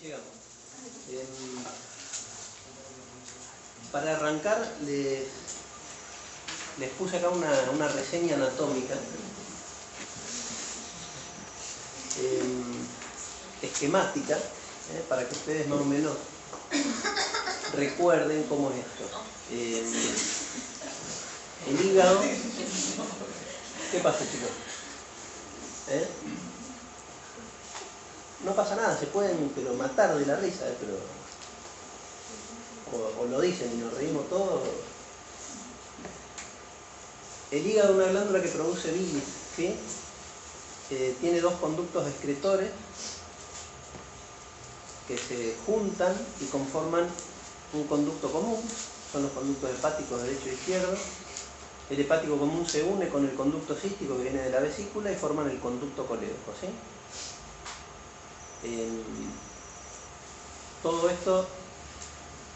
llegamos. Para arrancar, les puse acá una reseña anatómica, esquemática, para que ustedes más o menos recuerden cómo es esto. El hígado. ¿Qué pasa, chicos? No pasa nada, se pueden pero matar de la risa, pero o lo dicen y nos reímos todos. El hígado es una glándula que produce bilis, ¿sí? Tiene dos conductos excretores que se juntan y conforman un conducto común, son los conductos hepáticos derecho e izquierdo. El hepático común se une con el conducto cístico que viene de la vesícula y forman el conducto colédoco, ¿sí? Todo esto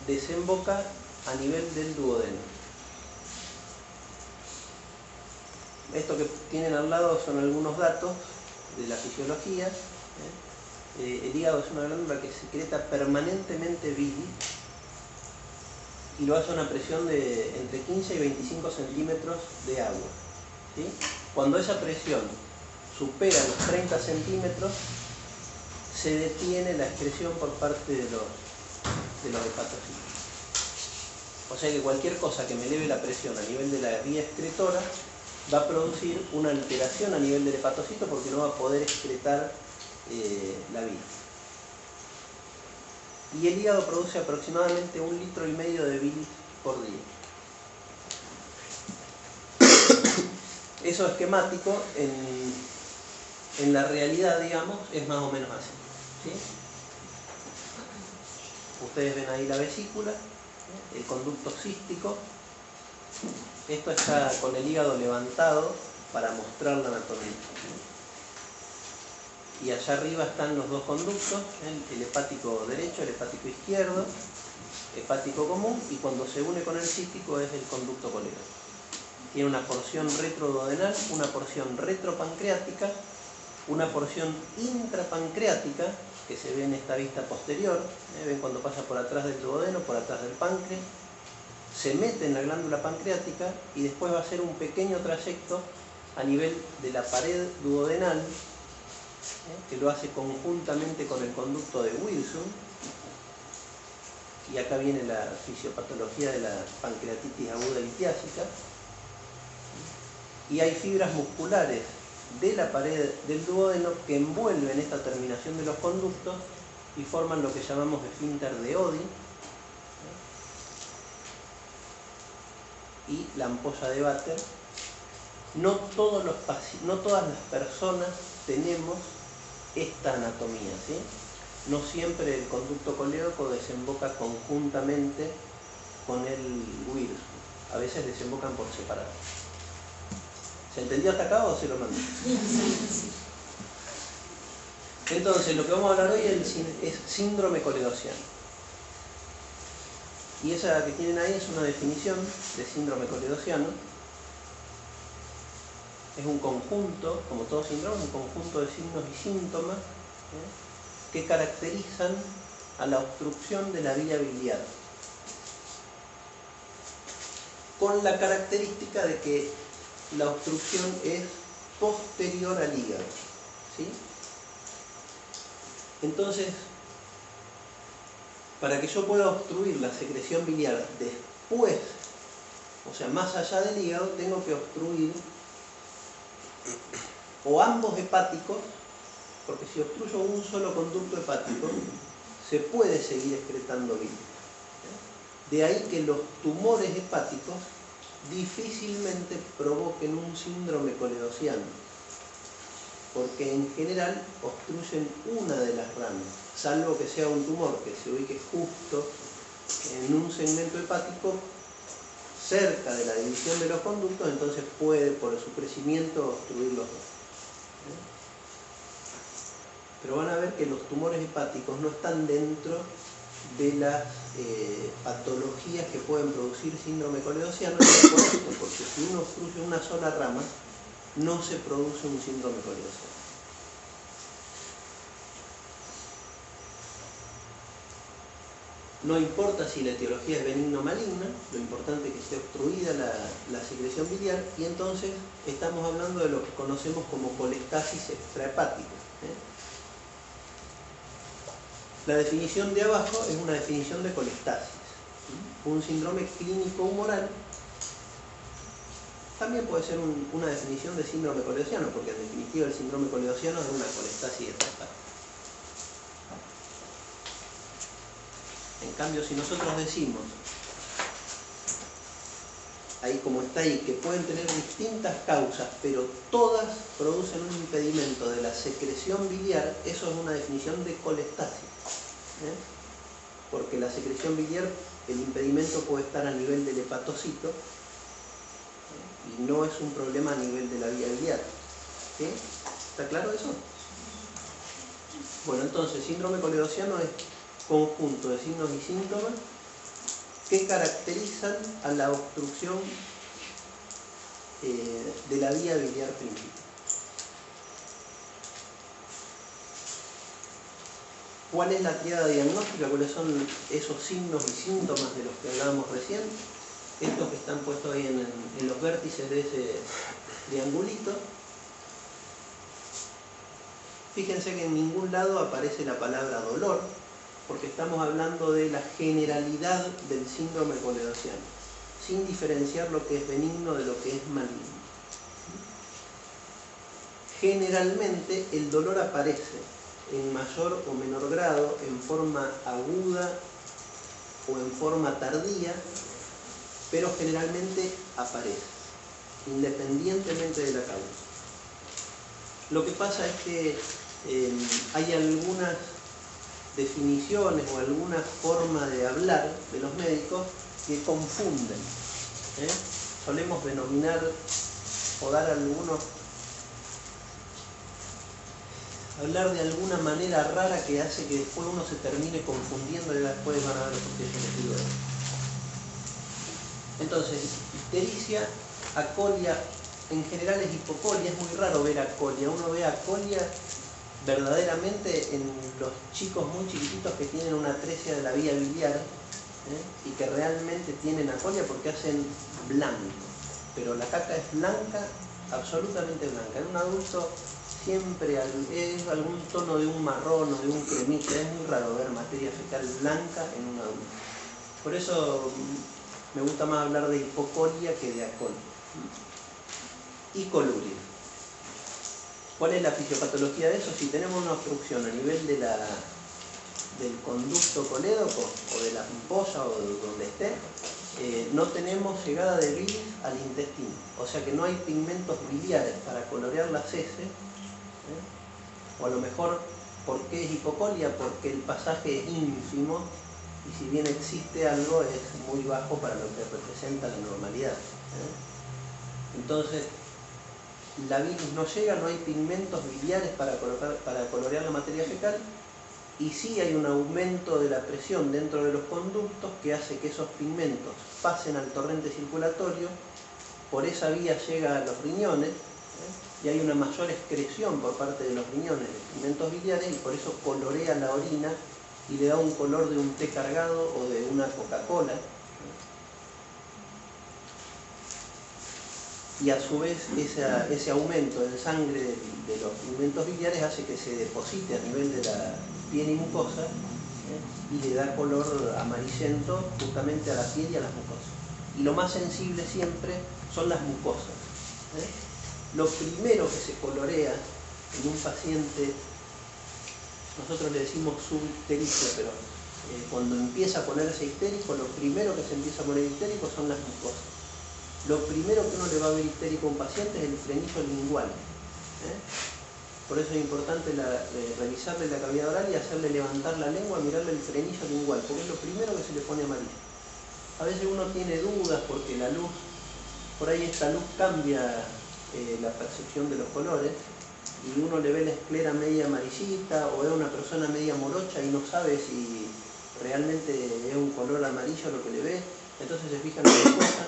desemboca a nivel del duodeno. Esto que tienen al lado son algunos datos de la fisiología. El hígado es una glándula que secreta permanentemente bilis y lo hace a una presión de entre 15 y 25 centímetros de agua, ¿sí? Cuando esa presión supera los 30 centímetros, se detiene la excreción por parte de los hepatocitos. O sea que cualquier cosa que me eleve la presión a nivel de la vía excretora va a producir una alteración a nivel del hepatocito porque no va a poder excretar la bilis. Y el hígado produce aproximadamente 1,5 litros de bilis por día. Eso esquemático en la realidad, digamos, es más o menos así, ¿sí? Ustedes ven ahí la vesícula, el conducto cístico. Esto está con el hígado levantado para mostrar la anatomía. Y allá arriba están los dos conductos, el hepático derecho, el hepático izquierdo, hepático común, y cuando se une con el cístico es el conducto colédoco. Tiene una porción retroduodenal, una porción retropancreática, una porción intrapancreática, que se ve en esta vista posterior, ven cuando pasa por atrás del duodeno, por atrás del páncreas, se mete en la glándula pancreática y después va a hacer un pequeño trayecto a nivel de la pared duodenal, que lo hace conjuntamente con el conducto de Wilson. Y acá viene la fisiopatología de la pancreatitis aguda litiásica. Y hay fibras musculares de la pared del duodeno que envuelven esta terminación de los conductos y forman lo que llamamos esfínter de Oddi y la ampolla de Vater. No todas las personas tenemos esta anatomía, ¿sí? No siempre el conducto colédoco desemboca conjuntamente con el Wilson. A veces desembocan por separado. ¿Se entendió hasta acá o se lo mando? Entonces, lo que vamos a hablar hoy es síndrome coledociano. Y esa que tienen ahí es una definición de síndrome coledociano. Es un conjunto, como todo síndrome, un conjunto de signos y síntomas que caracterizan a la obstrucción de la vía biliar, con la característica de que la obstrucción es posterior al hígado, ¿sí? Entonces, para que yo pueda obstruir la secreción biliar después, o sea, más allá del hígado, tengo que obstruir o ambos hepáticos, porque si obstruyo un solo conducto hepático, se puede seguir excretando bilis. De ahí que los tumores hepáticos difícilmente provoquen un síndrome coledociano, porque en general obstruyen una de las ramas, salvo que sea un tumor que se ubique justo en un segmento hepático cerca de la división de los conductos, entonces puede por su crecimiento obstruir los dos. Pero van a ver que los tumores hepáticos no están dentro de las patologías que pueden producir síndrome coledociano, porque si uno obstruye una sola rama, no se produce un síndrome coledociano. No importa si la etiología es benigna o maligna, lo importante es que esté obstruida la secreción biliar, y entonces estamos hablando de lo que conocemos como colestasis extrahepática. La definición de abajo es una definición de colestasis. Un síndrome clínico humoral también puede ser una definición de síndrome coledossiano, porque en definitiva el síndrome coledossiano es una colestasis extrahepática. En cambio, si nosotros decimos, ahí como está ahí, que pueden tener distintas causas, pero todas producen un impedimento de la secreción biliar, eso es una definición de colestasis. Porque la secreción biliar, el impedimento puede estar a nivel del hepatocito, y no es un problema a nivel de la vía biliar. ¿Sí? ¿Está claro eso? Bueno, entonces, síndrome coledossiano es conjunto de signos y síntomas que caracterizan a la obstrucción de la vía biliar principal. ¿Cuál es la triada diagnóstica? ¿Cuáles son esos signos y síntomas de los que hablábamos recién? Estos que están puestos ahí en los vértices de ese triangulito. Fíjense que en ningún lado aparece la palabra dolor, porque estamos hablando de la generalidad del síndrome coledossiano, sin diferenciar lo que es benigno de lo que es maligno. Generalmente el dolor aparece en mayor o menor grado, en forma aguda o en forma tardía, pero generalmente aparece, independientemente de la causa. Lo que pasa es que hay algunas definiciones o alguna forma de hablar de los médicos que confunden. Solemos denominar o dar hablar de alguna manera rara que hace que después uno se termine confundiendo y después van a ver por qué yo les digo eso. Entonces, ictericia, acolia, en general es hipocolia, es muy raro ver acolia. Uno ve acolia verdaderamente en los chicos muy chiquititos que tienen una atresia de la vía biliar, y que realmente tienen acolia porque hacen blanco, pero la caca es blanca, absolutamente blanca. En un adulto siempre es algún tono de un marrón o de un cremita. Es muy raro ver materia fecal blanca en un adulto. Por eso me gusta más hablar de hipocolia que de acolia. Y coluria. ¿Cuál es la fisiopatología de eso? Si tenemos una obstrucción a nivel del conducto colédoco o de la mucosa o de donde esté, no tenemos llegada de bilis al intestino. O sea que no hay pigmentos biliares para colorear las heces. O a lo mejor, ¿por qué es hipocolia? Porque el pasaje es ínfimo y si bien existe algo es muy bajo para lo que representa la normalidad. Entonces, la bilis no llega, no hay pigmentos biliares para colorear la materia fecal, y sí hay un aumento de la presión dentro de los conductos que hace que esos pigmentos pasen al torrente circulatorio, por esa vía llega a los riñones, y hay una mayor excreción por parte de los riñones de pigmentos biliares, y por eso colorea la orina y le da un color de un té cargado o de una Coca-Cola. Y a su vez ese aumento en sangre de los pigmentos biliares hace que se deposite a nivel de la piel y mucosa, y le da color amarillento justamente a la piel y a las mucosas. Y lo más sensible siempre son las mucosas. Lo primero que se colorea en un paciente, nosotros le decimos subictericia, pero cuando empieza a ponerse histérico, lo primero que se empieza a poner histérico son las mucosas. Lo primero que uno le va a ver histérico a un paciente es el frenillo lingual. Por eso es importante revisarle la cavidad oral y hacerle levantar la lengua, mirarle el frenillo lingual, porque es lo primero que se le pone amarillo. A veces uno tiene dudas porque la luz, por ahí esta luz cambia la percepción de los colores, y uno le ve la esclera media amarillita o ve a una persona media morocha y no sabe si realmente es un color amarillo lo que le ve. Entonces se fijan en la cosa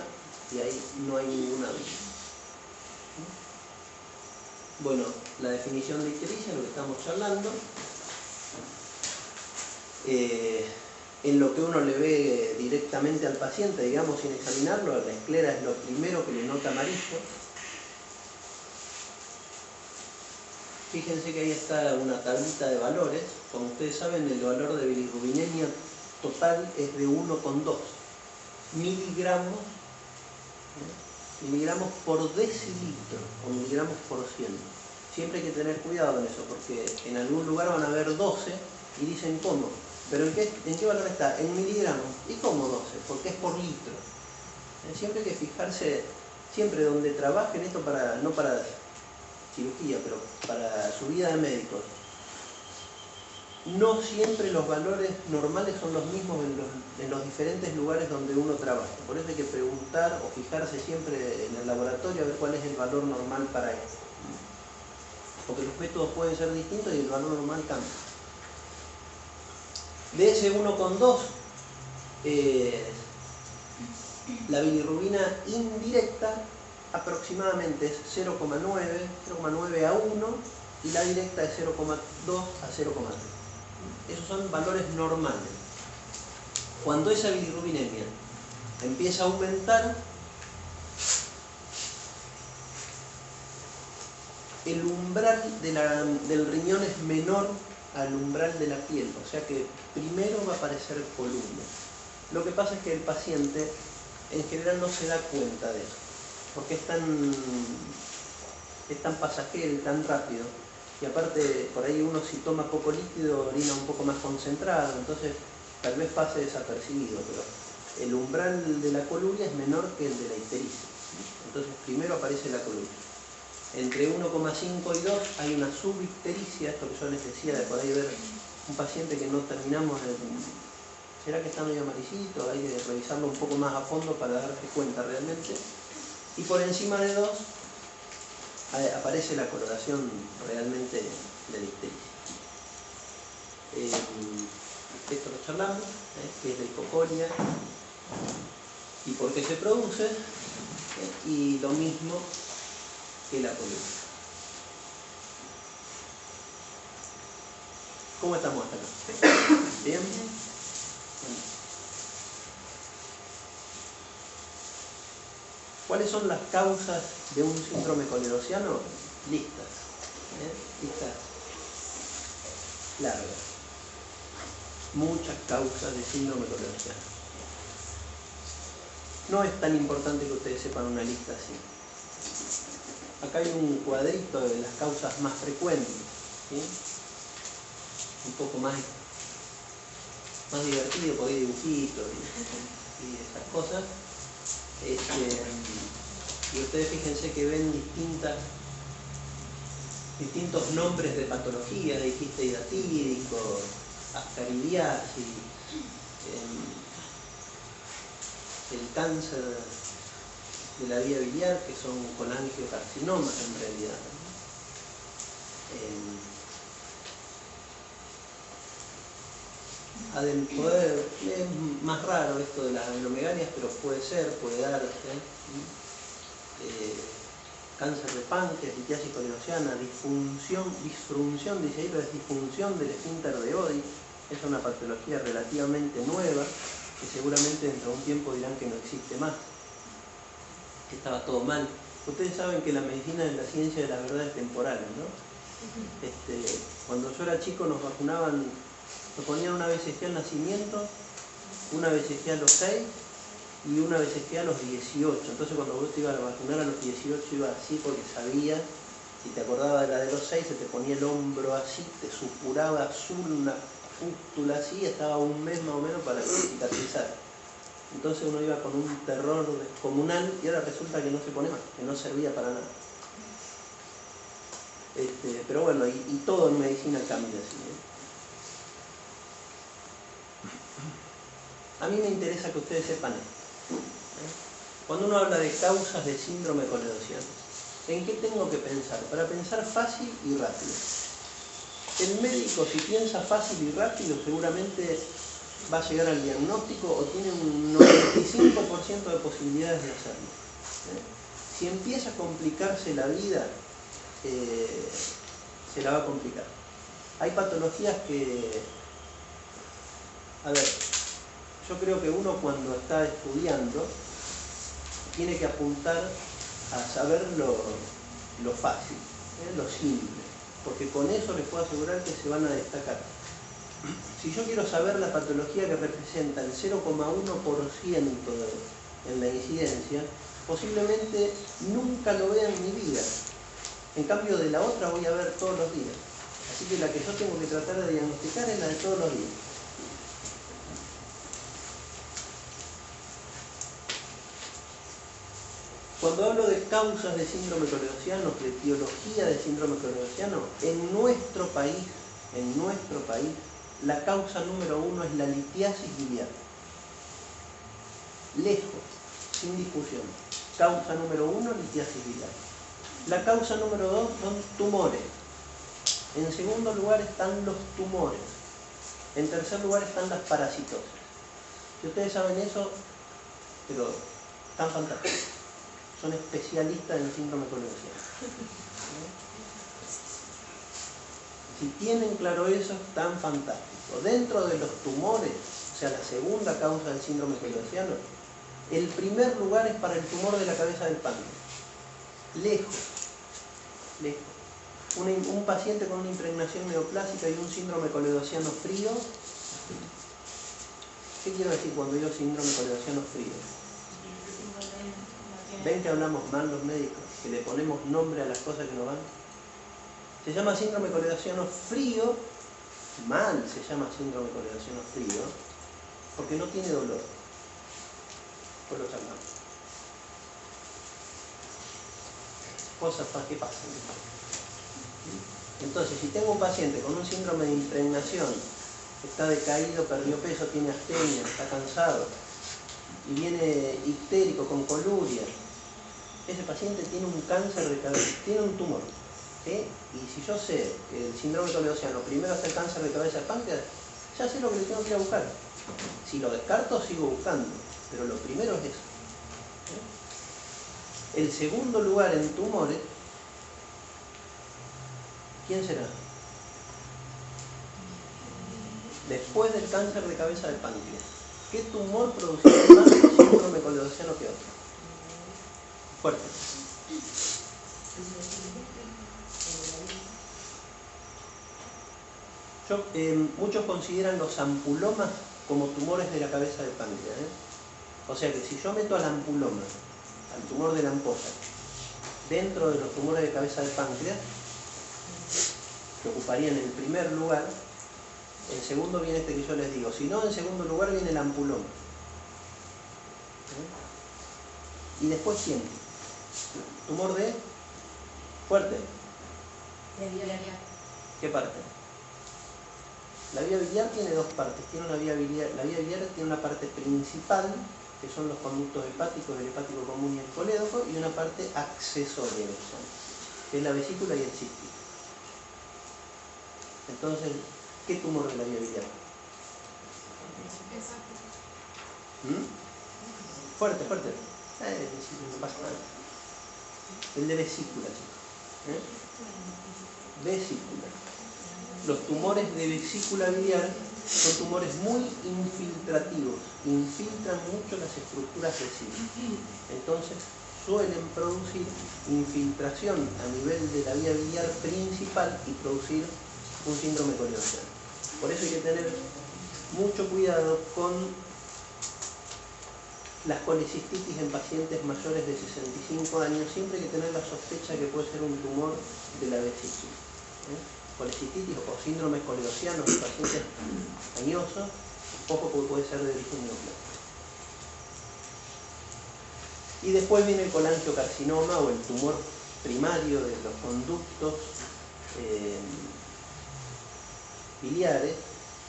y ahí no hay ninguna duda. Bueno, la definición de ictericia, lo que estamos charlando. en lo que uno le ve directamente al paciente, digamos, sin examinarlo. La esclera es lo primero que le nota amarillo. Fíjense que ahí está una tablita de valores. Como ustedes saben, el valor de bilirrubinemia total es de 1,2 miligramos, miligramos por decilitro o miligramos por 100. Siempre hay que tener cuidado con eso, porque en algún lugar van a haber 12 y dicen ¿cómo? ¿Pero en qué valor está? En miligramos. ¿Y cómo 12? Porque es por litro. Siempre hay que fijarse, siempre donde trabajen esto, no para cirugía, pero para su vida de médicos. No siempre los valores normales son los mismos en los diferentes lugares donde uno trabaja. Por eso hay que preguntar o fijarse siempre en el laboratorio a ver cuál es el valor normal para esto. Porque los métodos pueden ser distintos y el valor normal cambia. De ese 1,2, la bilirrubina indirecta aproximadamente es 0,9 a 1 y la directa es 0,2 a 0,3. Esos son valores normales. Cuando esa bilirrubinemia empieza a aumentar, el umbral del riñón es menor al umbral de la piel, o sea que primero va a aparecer columna. Lo que pasa es que el paciente en general no se da cuenta de eso, porque es tan pasajero y tan rápido, y aparte por ahí uno si toma poco líquido orina un poco más concentrado, entonces tal vez pase desapercibido, pero el umbral de la colulia es menor que el de la ictericia. Entonces primero aparece la colulia. Entre 1,5 y 2 hay una subictericia, esto que yo les decía de por ahí ver un paciente que no terminamos de... ¿Será que está medio amarillito? Hay que revisarlo un poco más a fondo para darse cuenta realmente. Y por encima de 2 aparece la coloración realmente de la ictericia. Esto lo charlamos, que es la hipocoria y por qué se produce, y lo mismo que la columna. ¿Cómo estamos hasta acá? ¿Bien? ¿Cuáles son las causas de un síndrome colerosiano? Listas. Listas largas. Muchas causas de síndrome colerosiano. No es tan importante que ustedes sepan una lista así. Acá hay un cuadrito de las causas más frecuentes, ¿sí? Un poco más divertido, porque hay dibujitos y esas cosas. Y ustedes fíjense que ven distintos nombres de patologías, de quiste hidatídico, ascaridiasis, el cáncer de la vía biliar, que son colangiocarcinomas en realidad. Es más raro esto de las adenomegalias, pero puede darse. Cáncer de páncreas, litiasis colerosiana, disfunción, dice ahí, pero es disfunción del esfínter de Oddi. Es una patología relativamente nueva, que seguramente dentro de un tiempo dirán que no existe más, que estaba todo mal. Ustedes saben que la medicina es la ciencia de las verdades temporales, ¿no? Cuando yo era chico nos vacunaban, nos ponían una BCG al nacimiento, una BCG a los 6 y una BCG a los 18. Entonces cuando vos te ibas a vacunar a los 18 ibas así porque sabía, si te acordabas de la de los 6, se te ponía el hombro así, te supuraba azul, una fústula así, y estaba un mes más o menos para cicatrizar. Entonces uno iba con un terror descomunal y ahora resulta que no se pone más, que no servía para nada. Pero bueno, y todo en medicina cambia así, A mí me interesa que ustedes sepan esto. Cuando uno habla de causas de síndrome colerosiano, ¿en qué tengo que pensar? Para pensar fácil y rápido. El médico, si piensa fácil y rápido, seguramente va a llegar al diagnóstico o tiene un 95% de posibilidades de hacerlo. Si empieza a complicarse la vida, se la va a complicar. Hay patologías que... A ver, yo creo que uno cuando está estudiando tiene que apuntar a saber lo fácil, lo simple, porque con eso les puedo asegurar que se van a destacar. Si yo quiero saber la patología que representa el 0,1% en la incidencia, posiblemente nunca lo vea en mi vida. En cambio de la otra voy a ver todos los días. Así que la que yo tengo que tratar de diagnosticar es la de todos los días. Cuando hablo de causas de síndrome coledociano, de etiología de síndrome coledociano, en nuestro país, la causa número 1 es la litiasis biliar. Lejos, sin discusión. Causa número 1, litiasis biliar. La causa número 2 son tumores. En segundo lugar están los tumores. En tercer lugar están las parasitosis. Si ustedes saben eso, pero están fantásticos. Son especialistas en síndrome coledociano. Si tienen claro eso, están fantásticos. Dentro de los tumores, o sea, la segunda causa del síndrome coledociano, el primer lugar es para el tumor de la cabeza del páncreas. Lejos. Un paciente con una impregnación neoplásica y un síndrome coledociano frío. ¿Qué quiero decir cuando digo síndrome coledociano frío? ¿Ven que hablamos mal los médicos? Que le ponemos nombre a las cosas que no van. Se llama síndrome coledociano frío, mal se llama síndrome coledociano frío, porque no tiene dolor. Pues lo charlamos. Cosas que pasan. Entonces, si tengo un paciente con un síndrome de impregnación, está decaído, perdió peso, tiene astenia, está cansado, y viene histérico, con coluria, ese paciente tiene un cáncer de cabeza, tiene un tumor. ¿Sí? Y si yo sé que el síndrome coledociano primero está el cáncer de cabeza del páncreas, ya sé lo que le tengo que ir a buscar. Si lo descarto, sigo buscando, pero lo primero es eso. ¿Sí? El segundo lugar en tumores, ¿quién será? Después del cáncer de cabeza del páncreas. ¿Qué tumor producirá más síndrome coledociano que otro? Fuerte. Muchos consideran los ampulomas como tumores de la cabeza del páncreas. O sea que si yo meto al ampuloma, al tumor de la ampolla, dentro de los tumores de cabeza del páncreas, que ocuparían el primer lugar, en segundo viene este que yo les digo. Si no, en segundo lugar viene el ampuloma. ¿Y después quién? ¿Tumor de? Fuerte. De biliar. ¿Qué parte? La vía biliar tiene dos partes. La vía biliar tiene una parte principal, que son los conductos hepáticos, el hepático común y el colédoco, y una parte accesoria, que es la vesícula y el cístico. Entonces, ¿qué tumor de la vía biliar? Fuerte. No pasa nada. El de vesícula, chicos. Vesícula. Los tumores de vesícula biliar son tumores muy infiltrativos, infiltran mucho las estructuras vesículas. Entonces suelen producir infiltración a nivel de la vía biliar principal y producir un síndrome coledociano. Por eso hay que tener mucho cuidado con las colecistitis en pacientes mayores de 65 años. Siempre hay que tener la sospecha que puede ser un tumor de la vesícula. Colecistitis o síndromes coledocianos en pacientes añosos, poco puede ser de origen neoplásico. Y después viene el colangiocarcinoma o el tumor primario de los conductos biliares,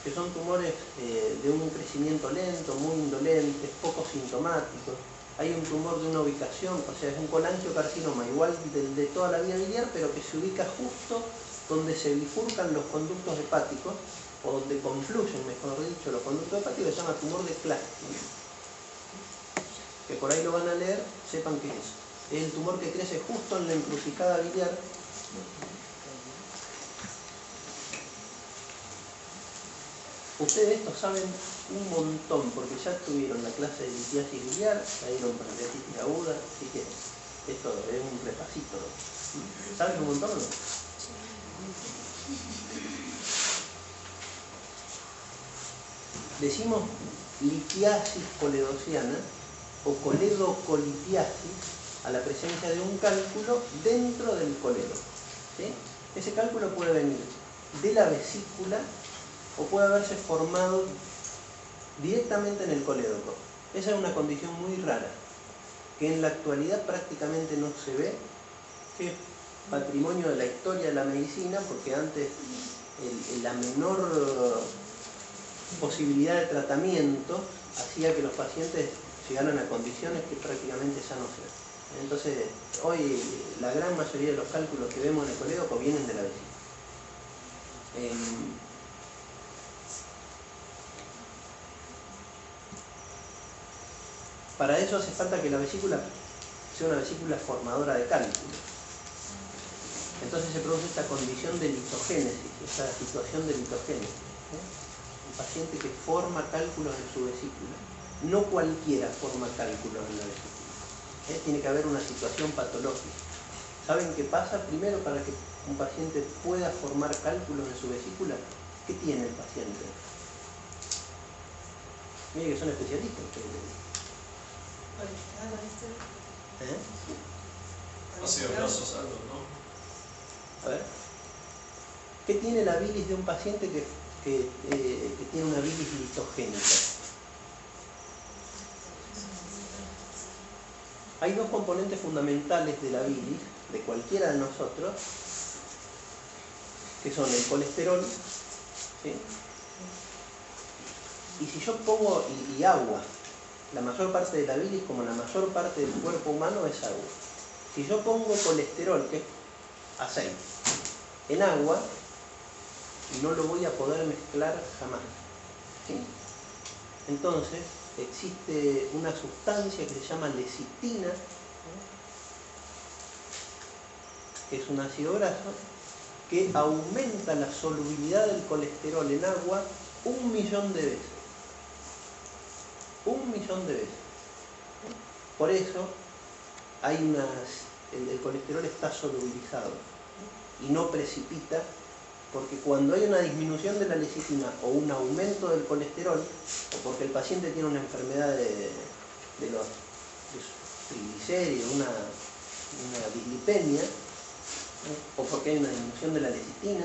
que son tumores de un crecimiento lento, muy indolentes, poco sintomáticos. Hay un tumor de una ubicación, o sea, es un colangiocarcinoma igual del de toda la vía biliar, pero que se ubica justo donde se bifurcan los conductos hepáticos, o donde confluyen, mejor dicho, los conductos hepáticos, se llama tumor de Klatskin. Que por ahí lo van a leer, sepan qué es. Es el tumor que crece justo en la encrucijada biliar. Ustedes esto saben un montón, porque ya tuvieron la clase de litiasis biliar, la dieron pancreatitis aguda, así que esto es un repasito. ¿Saben un montón o no? Decimos litiasis coledociana o coledocolitiasis a la presencia de un cálculo dentro del coledo. ¿Sí? Ese cálculo puede venir de la vesícula o puede haberse formado directamente en el colédoco. Esa es una condición muy rara, que en la actualidad prácticamente no se ve, que es patrimonio de la historia de la medicina, porque antes la menor posibilidad de tratamiento hacía que los pacientes llegaran a condiciones que prácticamente ya no se ven. Entonces, hoy la gran mayoría de los cálculos que vemos en el colédoco vienen de la vesícula. Para eso hace falta que la vesícula sea una vesícula formadora de cálculos. Entonces se produce esta condición de litogénesis, esta situación de litogénesis. Un paciente que forma cálculos en su vesícula. No cualquiera forma cálculos en la vesícula. Tiene que haber una situación patológica. ¿Saben qué pasa? Primero, para que un paciente pueda formar cálculos en su vesícula, ¿qué tiene el paciente? Mire que son especialistas ustedes. Ácidos grasos altos, ¿no? A ver. ¿Qué tiene la bilis de un paciente que tiene una bilis litogénica? Hay dos componentes fundamentales de la bilis, de cualquiera de nosotros, que son el colesterol, ¿sí? Y si yo pongo, y agua, la mayor parte de la bilis, como la mayor parte del cuerpo humano, es agua. Si yo pongo colesterol, que es aceite, en agua, no lo voy a poder mezclar jamás. ¿Sí? Entonces, existe una sustancia que se llama lecitina, que es un ácido graso, que aumenta la solubilidad del colesterol en agua 1.000.000 de veces. 1.000.000 de veces. Por eso el colesterol está solubilizado y no precipita, porque cuando hay una disminución de la lecitina o un aumento del colesterol, o porque el paciente tiene una enfermedad de los triglicéridos, una dislipemia, o porque hay una disminución de la lecitina,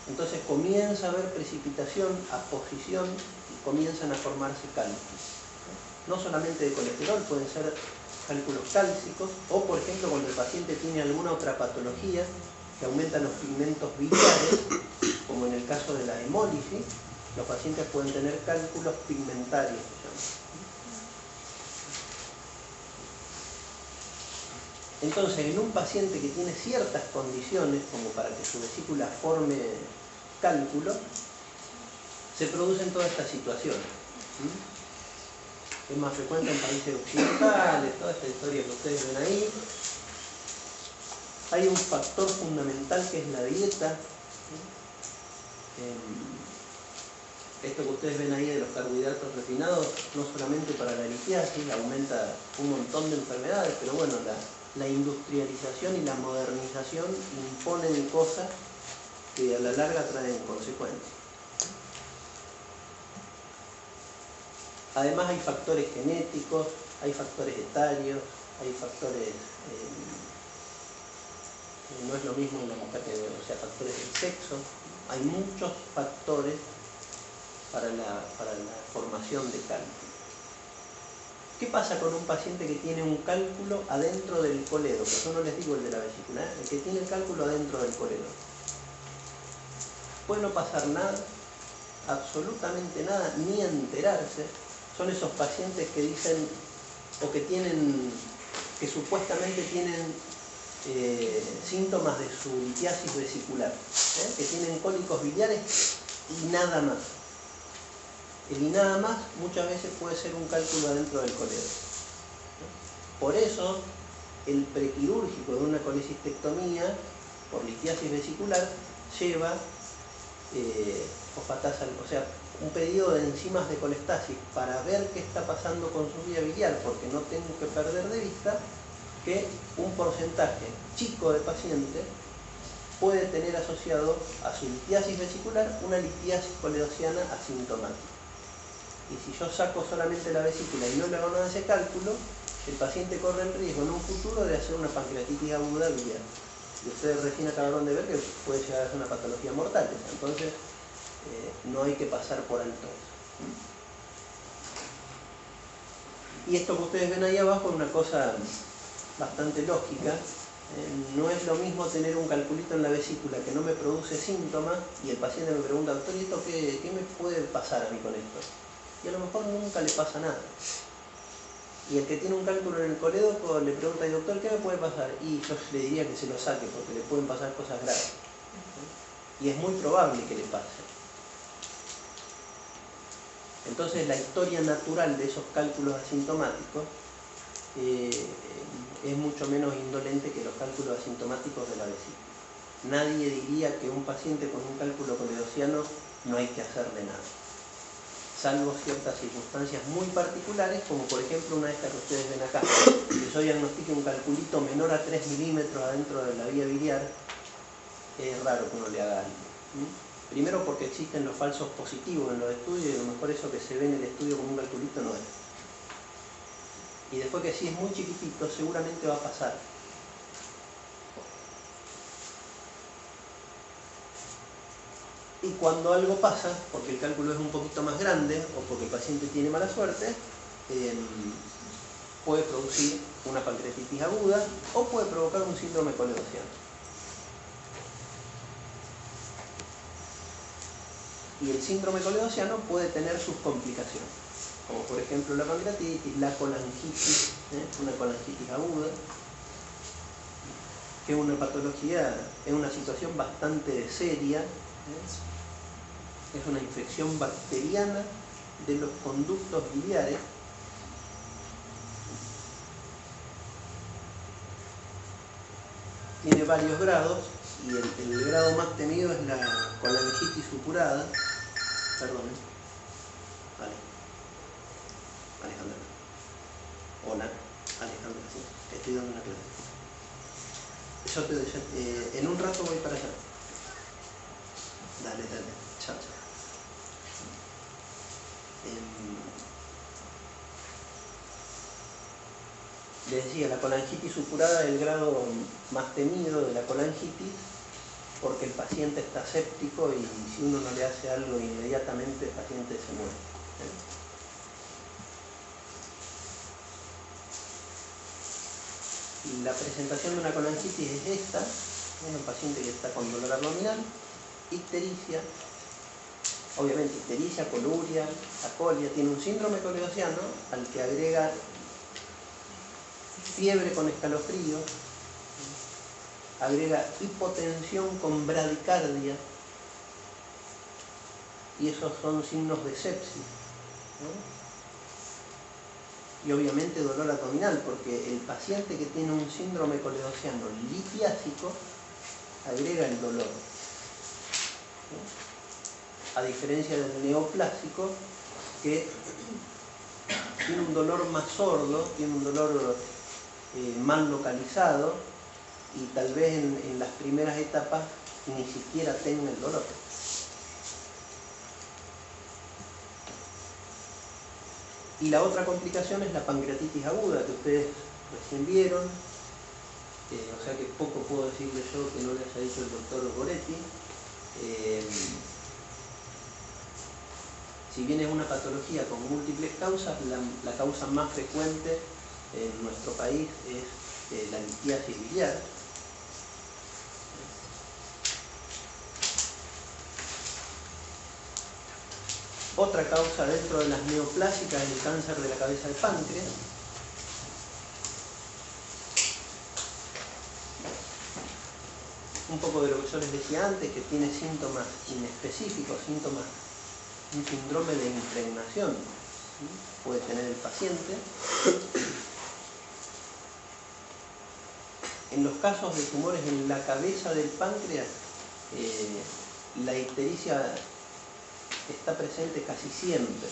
entonces comienza a haber precipitación, aposición, y comienzan a formarse cálculos. No solamente de colesterol, pueden ser cálculos cálcicos, o por ejemplo cuando el paciente tiene alguna otra patología que aumenta los pigmentos biliares, como en el caso de la hemólisis, los pacientes pueden tener cálculos pigmentarios, se llama. Entonces, en un paciente que tiene ciertas condiciones, como para que su vesícula forme cálculo, se producen todas estas situaciones. Es más frecuente en países occidentales, toda esta historia que ustedes ven ahí. Hay un factor fundamental que es la dieta. Esto que ustedes ven ahí de los carbohidratos refinados, no solamente para la litiasis, aumenta un montón de enfermedades, pero bueno, la industrialización y la modernización imponen cosas que a la larga traen consecuencias. Además hay factores genéticos, hay factores etarios, hay factores, no es lo mismo en la mujer que, o sea, factores del sexo. Hay muchos factores para la formación de cálculo. ¿Qué pasa con un paciente que tiene un cálculo adentro del coledo? Por eso no les digo el de la vesícula, el que tiene el cálculo adentro del coledo. Puede no pasar nada, absolutamente nada, ni enterarse. Son esos pacientes que dicen, o que tienen, que supuestamente tienen síntomas de su litiasis vesicular, que tienen cólicos biliares y nada más. El y nada más muchas veces puede ser un cálculo adentro del coledo. Por eso, el prequirúrgico de una colecistectomía por litiasis vesicular lleva fosfatasa, o sea, un pedido de enzimas de colestasis para ver qué está pasando con su vía biliar, porque no tengo que perder de vista que un porcentaje chico de pacientes puede tener asociado a su litiasis vesicular una litiasis coledociana asintomática. Y si yo saco solamente la vesícula y no le hago nada de ese cálculo, el paciente corre el riesgo en un futuro de hacer una pancreatitis aguda biliar. Y ustedes recién acabaron de ver que puede llegar a ser una patología mortal. Entonces, no hay que pasar por alto eso. Y esto que ustedes ven ahí abajo es una cosa bastante lógica. No es lo mismo tener un calculito en la vesícula que no me produce síntomas y el paciente me pregunta, doctor, ¿y esto qué me puede pasar a mí con esto? Y a lo mejor nunca le pasa nada. Y el que tiene un cálculo en el colédoco le pregunta, doctor, ¿qué me puede pasar? Y yo le diría que se lo saque porque le pueden pasar cosas graves. Y es muy probable que le pase. Entonces la historia natural de esos cálculos asintomáticos es mucho menos indolente que los cálculos asintomáticos de la vesícula. Nadie diría que un paciente con un cálculo coledociano no hay que hacerle nada, salvo ciertas circunstancias muy particulares, como por ejemplo una de estas que ustedes ven acá, que yo diagnostique un calculito menor a 3 milímetros adentro de la vía biliar. Es raro que uno le haga algo. Primero porque existen los falsos positivos en los estudios y a lo mejor eso que se ve en el estudio como un calculito no es. Y después que si es muy chiquitito seguramente va a pasar. Y cuando algo pasa, porque el cálculo es un poquito más grande o porque el paciente tiene mala suerte, puede producir una pancreatitis aguda o puede provocar un síndrome coledociano. Y el síndrome coledociano puede tener sus complicaciones, como por ejemplo la pancreatitis, la colangitis, una colangitis aguda, que es una patología, es una situación bastante seria, es una infección bacteriana de los conductos biliares. Tiene varios grados y el grado más temido es la colangitis supurada. Perdón. Vale. Alejandra. Hola, Alejandra, sí. Estoy dando una clase. En un rato voy para allá. Dale. Chao. Les decía, la colangitis supurada es el grado más temido de la colangitis porque el paciente está séptico y si uno no le hace algo inmediatamente el paciente se muere. Y la presentación de una colangitis es esta, un paciente que está con dolor abdominal, ictericia, obviamente ictericia, coluria, acolia, tiene un síndrome coledociano al que agrega fiebre con escalofrío, agrega hipotensión con bradicardia, y esos son signos de sepsis, ¿no? Y obviamente dolor abdominal, porque el paciente que tiene un síndrome coledociano litiásico agrega el dolor, ¿no? A diferencia del neoplásico, que tiene un dolor más sordo, tiene un dolor mal localizado y tal vez en las primeras etapas ni siquiera tenga el dolor. Y la otra complicación es la pancreatitis aguda que ustedes recién vieron, o sea que poco puedo decirle yo que no les haya dicho el doctor Goretti. Si bien es una patología con múltiples causas, la causa más frecuente en nuestro país es la litiasis biliar. Otra causa dentro de las neoplásicas es el cáncer de la cabeza de páncreas. Un poco de lo que yo les decía antes, que tiene síntomas inespecíficos, un síndrome de impregnación, ¿sí? Puede tener el paciente. En los casos de tumores en la cabeza del páncreas, la ictericia está presente casi siempre.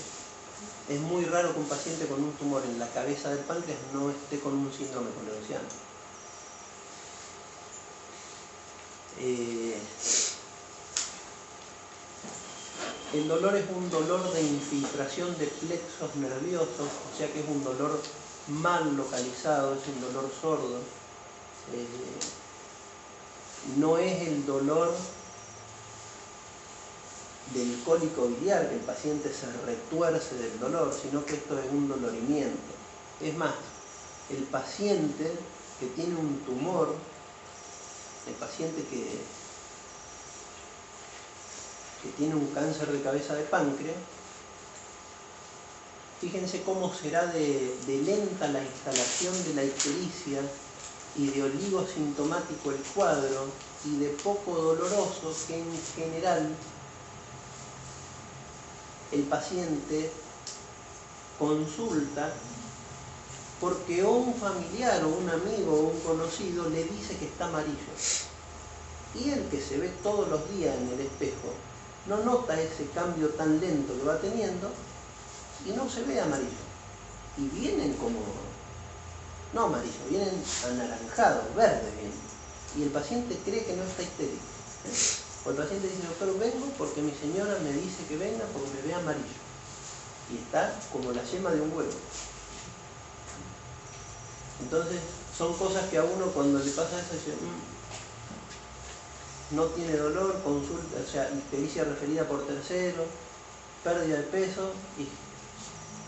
Es muy raro que un paciente con un tumor en la cabeza del páncreas no esté con un síndrome coledociano. El dolor es un dolor de infiltración de plexos nerviosos, o sea que es un dolor mal localizado, es un dolor sordo. No es el dolor del cólico biliar, que el paciente se retuerce del dolor, sino que esto es un dolorimiento. Es más, el paciente que tiene un tumor, el paciente que tiene un cáncer de cabeza de páncreas, fíjense cómo será de lenta la instalación de la ictericia y de oligosintomático el cuadro y de poco doloroso, que en general el paciente consulta porque o un familiar o un amigo o un conocido le dice que está amarillo. Y el que se ve todos los días en el espejo no nota ese cambio tan lento que va teniendo y no se ve amarillo. Y vienen como, no amarillo, vienen anaranjados, verdes vienen. Y el paciente cree que no está histérico. O el paciente dice, doctor, vengo porque mi señora me dice que venga porque me ve amarillo. Y está como la yema de un huevo. Entonces, son cosas que a uno cuando le pasa eso dice, no tiene dolor, consulta, o sea, ictericia referida por tercero, pérdida de peso, y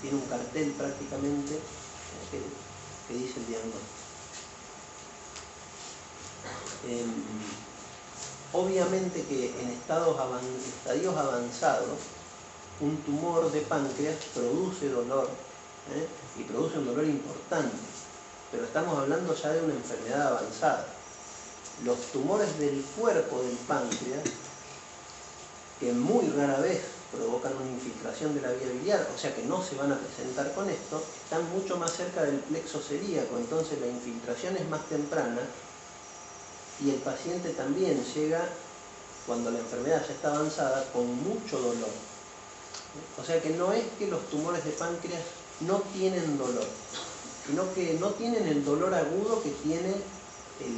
tiene un cartel prácticamente que dice el diagnóstico. Obviamente que en estadios avanzados, un tumor de páncreas produce dolor, y produce un dolor importante, pero estamos hablando ya de una enfermedad avanzada. Los tumores del cuerpo del páncreas, que muy rara vez provocan una infiltración de la vía biliar, o sea que no se van a presentar con esto, están mucho más cerca del plexo celíaco, entonces la infiltración es más temprana y el paciente también llega, cuando la enfermedad ya está avanzada, con mucho dolor. O sea que no es que los tumores de páncreas no tienen dolor, sino que no tienen el dolor agudo que tiene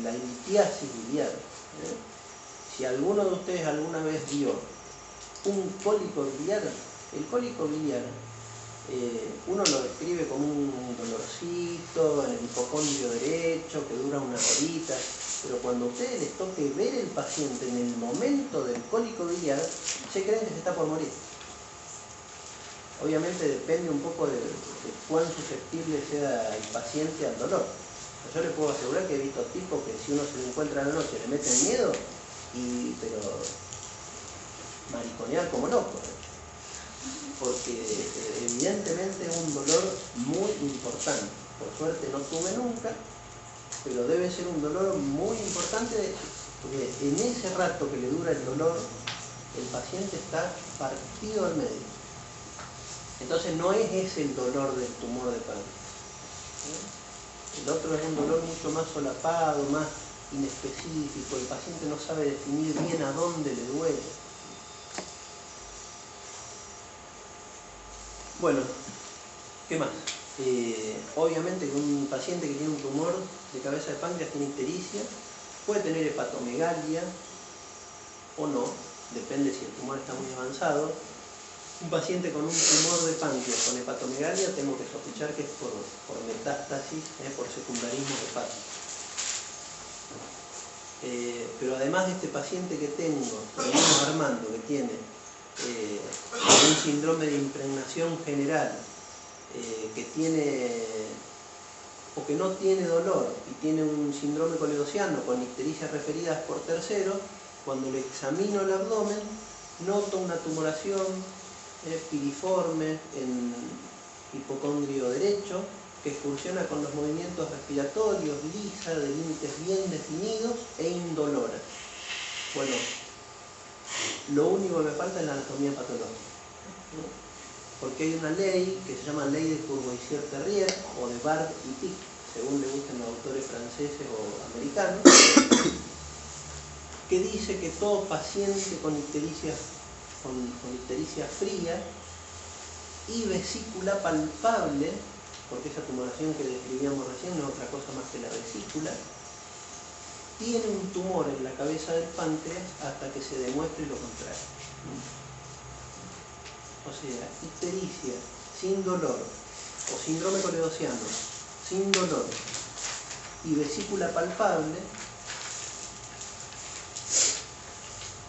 la litiasis biliar. Si alguno de ustedes alguna vez vio un cólico biliar, el cólico biliar uno lo describe como un dolorcito en el hipocondrio derecho que dura unas horitas, pero cuando a ustedes les toque ver el paciente en el momento del cólico biliar, se creen que se está por morir. Obviamente depende un poco de cuán susceptible sea el paciente al dolor. Yo les puedo asegurar que he visto tipos que si uno se lo encuentra a la noche le meten miedo, pero mariconear como loco, porque evidentemente es un dolor muy importante. Por suerte no tuve nunca, pero debe ser un dolor muy importante, porque en ese rato que le dura el dolor, el paciente está partido al medio. Entonces no es ese el dolor del tumor de páncreas. El otro es un dolor mucho más solapado, más inespecífico. El paciente no sabe definir bien a dónde le duele. Bueno, ¿qué más? Obviamente que un paciente que tiene un tumor de cabeza de páncreas tiene ictericia, puede tener hepatomegalia o no, depende si el tumor está muy avanzado. Un paciente con un tumor de páncreas con hepatomegalia tengo que sospechar que es por metástasis, por secundarismo hepático. Pero además de este paciente que tengo, seguimos armando, que tiene un síndrome de impregnación general, que tiene o que no tiene dolor y tiene un síndrome coledociano con ictericias referidas por terceros, cuando le examino el abdomen noto una tumoración piriforme en hipocondrio derecho que excursiona con los movimientos respiratorios, lisa, de límites bien definidos e indolora. Bueno, lo único que me falta es la anatomía patológica, porque hay una ley que se llama ley de Courvoisier-Terrier o de Bard y Pic, según le gusten los autores franceses o americanos, que dice que todo paciente con ictericia con ictericia fría y vesícula palpable, porque esa tumoración que describíamos recién no es otra cosa más que la vesícula, tiene un tumor en la cabeza del páncreas hasta que se demuestre lo contrario. O sea, ictericia sin dolor o síndrome coledossiano sin dolor y vesícula palpable,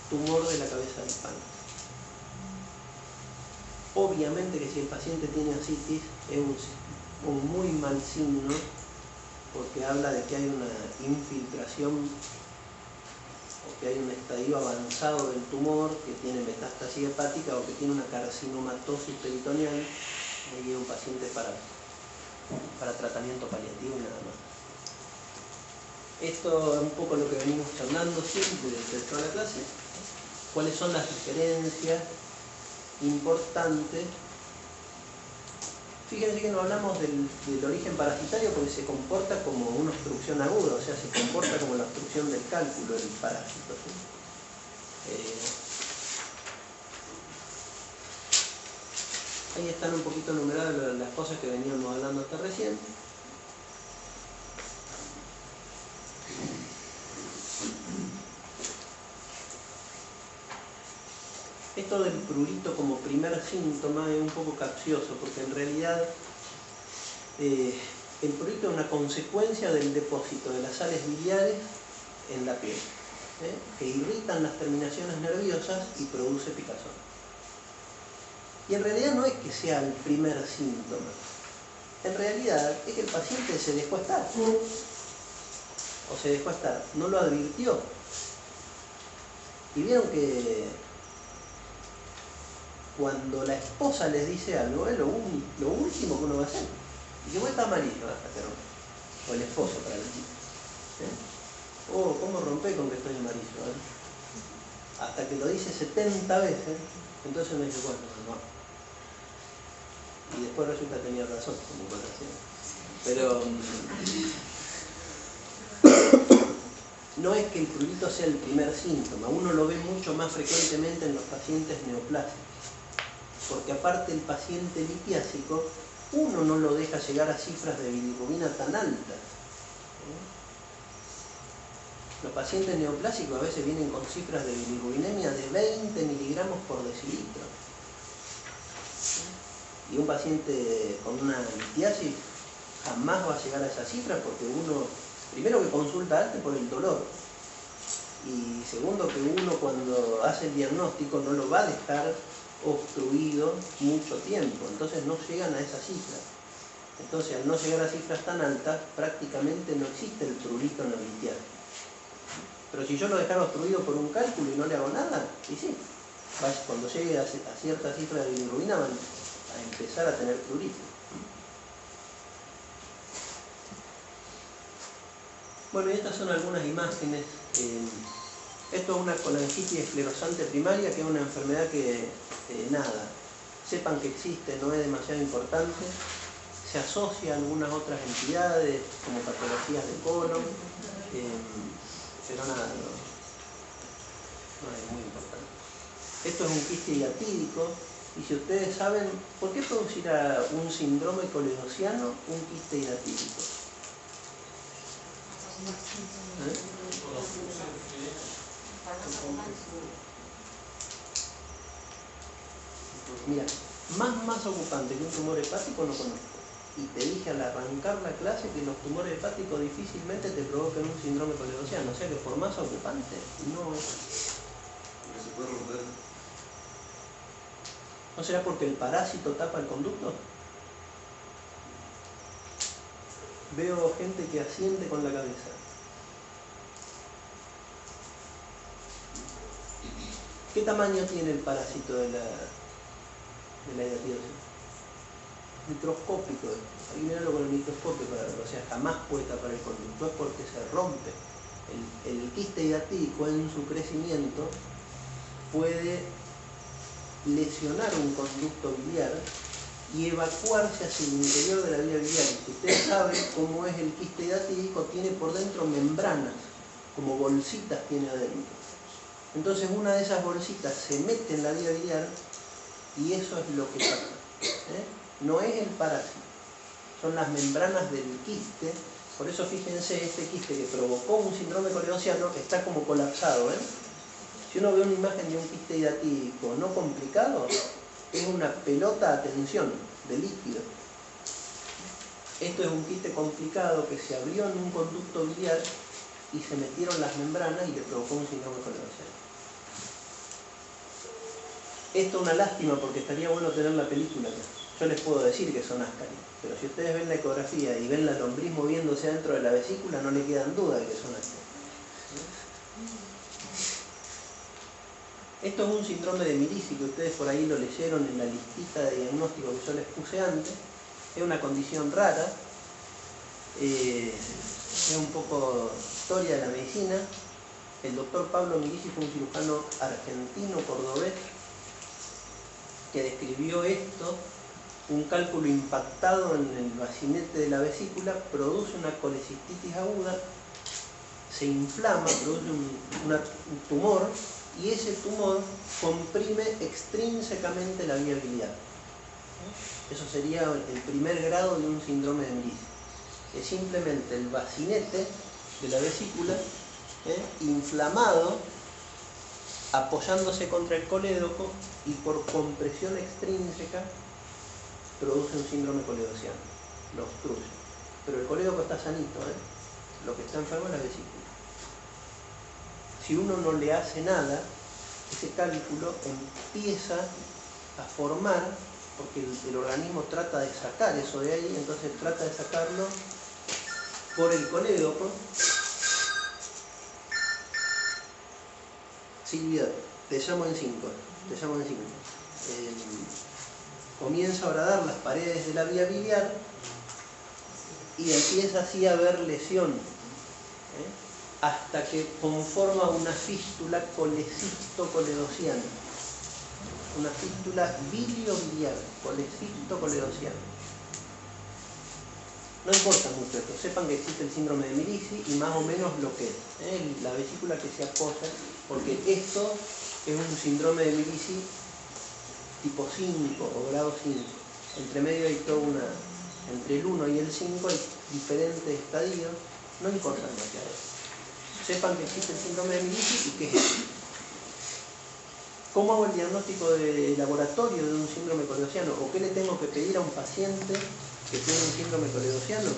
tumor de la cabeza del páncreas. Obviamente que si el paciente tiene ascitis es un muy mal signo, porque habla de que hay una infiltración o que hay un estadio avanzado del tumor, que tiene metástasis hepática o que tiene una carcinomatosis peritoneal, y es un paciente para tratamiento paliativo y nada más. Esto es un poco lo que venimos charlando siempre desde toda la clase. ¿Cuáles son las diferencias importantes? Fíjense que no hablamos del origen parasitario porque se comporta como una obstrucción aguda, o sea, se comporta como la obstrucción del cálculo del parásito, ¿sí? Ahí están un poquito numeradas las cosas que veníamos hablando hasta recién. Esto del prurito como primer síntoma es un poco capcioso, porque en realidad el prurito es una consecuencia del depósito de las sales biliares en la piel, que irritan las terminaciones nerviosas y produce picazón. Y en realidad no es que sea el primer síntoma, en realidad es que el paciente se dejó estar, no lo advirtió. Y vieron que cuando la esposa les dice algo, es lo último que uno va a hacer. Y que vuelta amarillo hasta que rompe. O el esposo para la chica. Oh, ¿cómo rompé con que estoy amarillo? Hasta que lo dice 70 veces, entonces me dice, bueno, no. Y después resulta que tenía razón, como cosa así. Pero no es que el prurito sea el primer síntoma, uno lo ve mucho más frecuentemente en los pacientes neoplásicos. Porque aparte el paciente litiásico, uno no lo deja llegar a cifras de bilirrubina tan altas. Los pacientes neoplásicos a veces vienen con cifras de bilirrubinemia de 20 miligramos por decilitro. Y un paciente con una litiasis jamás va a llegar a esa cifra, porque uno, primero que consulta antes por el dolor, y segundo que uno cuando hace el diagnóstico no lo va a dejar obstruido mucho tiempo, entonces no llegan a esa cifra. Entonces al no llegar a cifras tan altas, prácticamente no existe el prurito en la litiasis. Pero si yo lo dejara obstruido por un cálculo y no le hago nada, y sí, cuando llegue a cierta cifra de bilirrubina van a empezar a tener prurito. Bueno, y estas son algunas imágenes. Esto es una colangitis esclerosante primaria, que es una enfermedad que, nada, sepan que existe, no es demasiado importante. Se asocia a algunas otras entidades, como patologías de colon, pero nada, no es muy importante. Esto es un quiste hiatídico, y si ustedes saben, ¿por qué producirá un síndrome coledossiano un quiste hiatídico? Mira, más ocupante que un tumor hepático no conozco. Y te dije al arrancar la clase que los tumores hepáticos difícilmente te provocan un síndrome coledossiano, o sea que por más ocupante no es. Porque se puede romper. ¿No será porque el parásito tapa el conducto? Veo gente que asiente con la cabeza. ¿Qué tamaño tiene el parásito de la hiatidosis? Microscópico. Hay que mirarlo con el microscopio para verlo. O sea, jamás puede tapar el conducto, es porque se rompe. El quiste hiatídico en su crecimiento puede lesionar un conducto biliar y evacuarse hacia el interior de la vía biliar. Y si ustedes saben cómo es el quiste hiatídico, tiene por dentro membranas, como bolsitas tiene adentro. Entonces una de esas bolsitas se mete en la vía biliar y eso es lo que pasa. No es el parásito, son las membranas del quiste. Por eso fíjense, este quiste que provocó un síndrome coledossiano está como colapsado. Si uno ve una imagen de un quiste hidatídico no complicado, es una pelota a tensión de líquido. Esto es un quiste complicado que se abrió en un conducto biliar y se metieron las membranas y le provocó un síndrome coledossiano. Esto es una lástima porque estaría bueno tener la película acá. Yo les puedo decir que son ascaris, pero si ustedes ven la ecografía y ven la lombriz moviéndose dentro de la vesícula, no le quedan dudas de que son ascaris. Esto es un síndrome de Mirici, que ustedes por ahí lo leyeron en la listita de diagnóstico que yo les puse antes. Es una condición rara, es un poco historia de la medicina. El doctor Pablo Mirici fue un cirujano argentino, cordobés, que describió esto. Un cálculo impactado en el bacinete de la vesícula produce una colecistitis aguda, se inflama, produce un tumor, y ese tumor comprime extrínsecamente la vía biliar. Eso sería el primer grado de un síndrome de Mirici. Es simplemente el bacinete de la vesícula inflamado, apoyándose contra el colédoco y por compresión extrínseca produce un síndrome coledossiano, lo obstruye. Pero el colédoco está sanito, lo que está enfermo es la vesícula. Si uno no le hace nada, ese cálculo empieza a formar, porque el organismo trata de sacar eso de ahí, entonces trata de sacarlo por el colédoco. Silvia, te llamo en 5. Comienza a horadar las paredes de la vía biliar y empieza así a haber lesión, hasta que conforma una fístula colecisto-coledosiana, una fístula bilio-biliar, colecisto-coledosiana. No importa mucho esto, sepan que existe el síndrome de Mirici y más o menos lo que es, la vesícula que se apoya, porque esto es un síndrome de Mirici tipo 5 o grado 5. Entre medio hay toda entre el 1 y el 5 hay diferentes estadios, no importa demasiado. Sepan que existe el síndrome de Mirici y qué es esto. ¿Cómo hago el diagnóstico de laboratorio de un síndrome coledossiano? ¿O qué le tengo que pedir a un paciente que tiene un síndrome coledossiano?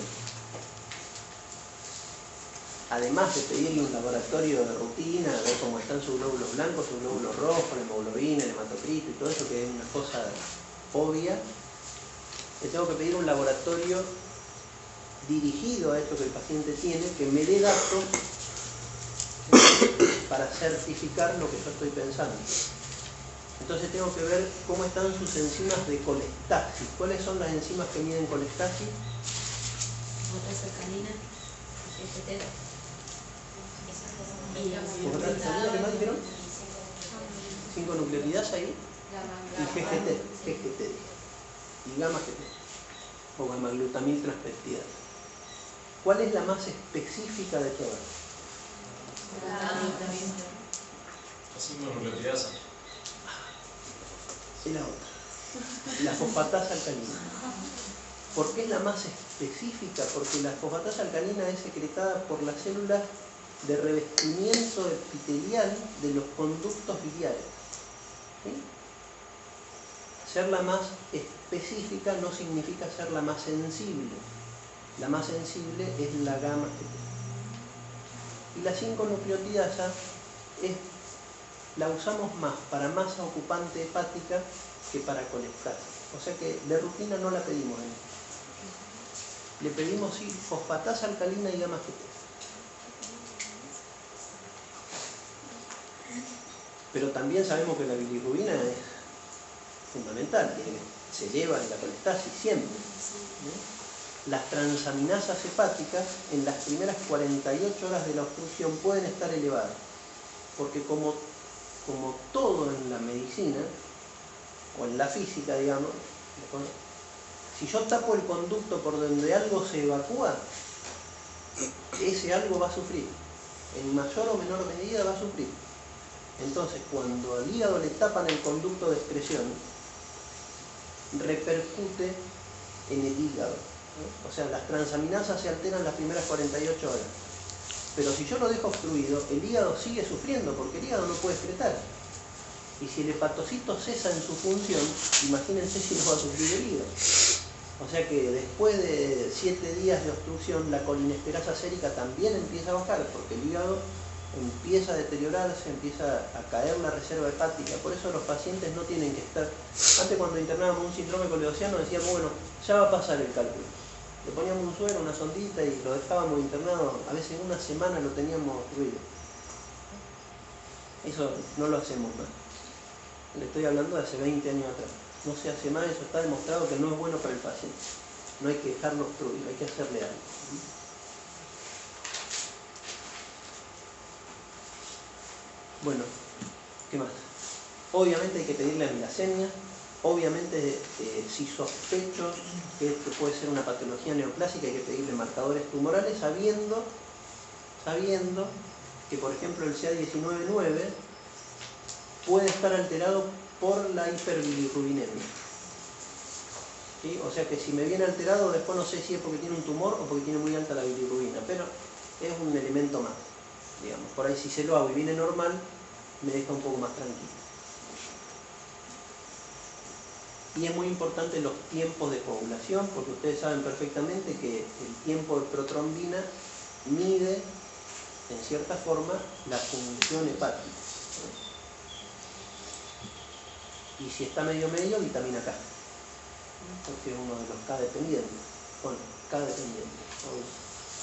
Además de pedirle un laboratorio de rutina, ver cómo están sus glóbulos blancos, sus glóbulos rojos, la hemoglobina, el hematocrito y todo eso, que es una cosa obvia, le tengo que pedir un laboratorio dirigido a esto que el paciente tiene, que me dé datos para certificar lo que yo estoy pensando. Entonces tengo que ver cómo están sus enzimas de colestasis. ¿Cuáles son las enzimas que miden colestasis? Fosfatasa-alcalina, GGT. ¿Fosfatasa-alcalina qué más dijeron? 5 nucleotidasa ahí. Y GGT. Y gamma GT. O gamma-glutamil transpeptidasa. ¿Cuál es la más específica de todas? La 5 nucleotidasa. Es la otra. La fosfatasa alcalina. ¿Por qué es la más específica? Porque la fosfatasa alcalina es secretada por las células de revestimiento epitelial de los conductos biliares. ¿Sí? Ser la más específica no significa ser la más sensible. La más sensible es la gamma GT. Y la 5 nucleotidasa la usamos más para masa ocupante hepática que para colestasis. O sea que de rutina no la pedimos ahí. Le pedimos sí fosfatasa alcalina y gamma GT. Pero también sabemos que la bilirrubina es fundamental, se lleva en la colestasis siempre. Las transaminasas hepáticas en las primeras 48 horas de la obstrucción pueden estar elevadas, porque como todo en la medicina, o en la física, digamos, si yo tapo el conducto por donde algo se evacúa, ese algo va a sufrir. En mayor o menor medida va a sufrir. Entonces, cuando al hígado le tapan el conducto de excreción, repercute en el hígado, ¿no? O sea, las transaminasas se alteran las primeras 48 horas. Pero si yo lo dejo obstruido, el hígado sigue sufriendo, porque el hígado no puede excretar. Y si el hepatocito cesa en su función, imagínense si no va a sufrir el hígado. O sea que después de 7 días de obstrucción, la colinesterasa sérica también empieza a bajar, porque el hígado empieza a deteriorarse, empieza a caer la reserva hepática. Por eso los pacientes no tienen que estar... Antes, cuando internábamos un síndrome coledossiano, decíamos, bueno, ya va a pasar el cálculo. Le poníamos un suero, una sondita y lo dejábamos internado. A veces una semana lo teníamos obstruido. Eso no lo hacemos más. Le estoy hablando de hace 20 años atrás. No se hace más, eso está demostrado que no es bueno para el paciente. No hay que dejarlo obstruido, hay que hacerle algo. Bueno, ¿qué más? Obviamente hay que pedirle amilasemia. Obviamente, si sospecho que esto puede ser una patología neoplásica, hay que pedirle marcadores tumorales, sabiendo que, por ejemplo, el CA19-9 puede estar alterado por la hiperbilirrubinemia. ¿Sí? O sea que si me viene alterado, después no sé si es porque tiene un tumor o porque tiene muy alta la bilirrubina, pero es un elemento más, digamos. Por ahí si se lo hago y viene normal, me deja un poco más tranquilo. Y es muy importante los tiempos de coagulación, porque ustedes saben perfectamente que el tiempo de protrombina mide, en cierta forma, la función hepática. Y si está medio, vitamina K, porque es uno de los K dependientes. Bueno, K dependientes. Vamos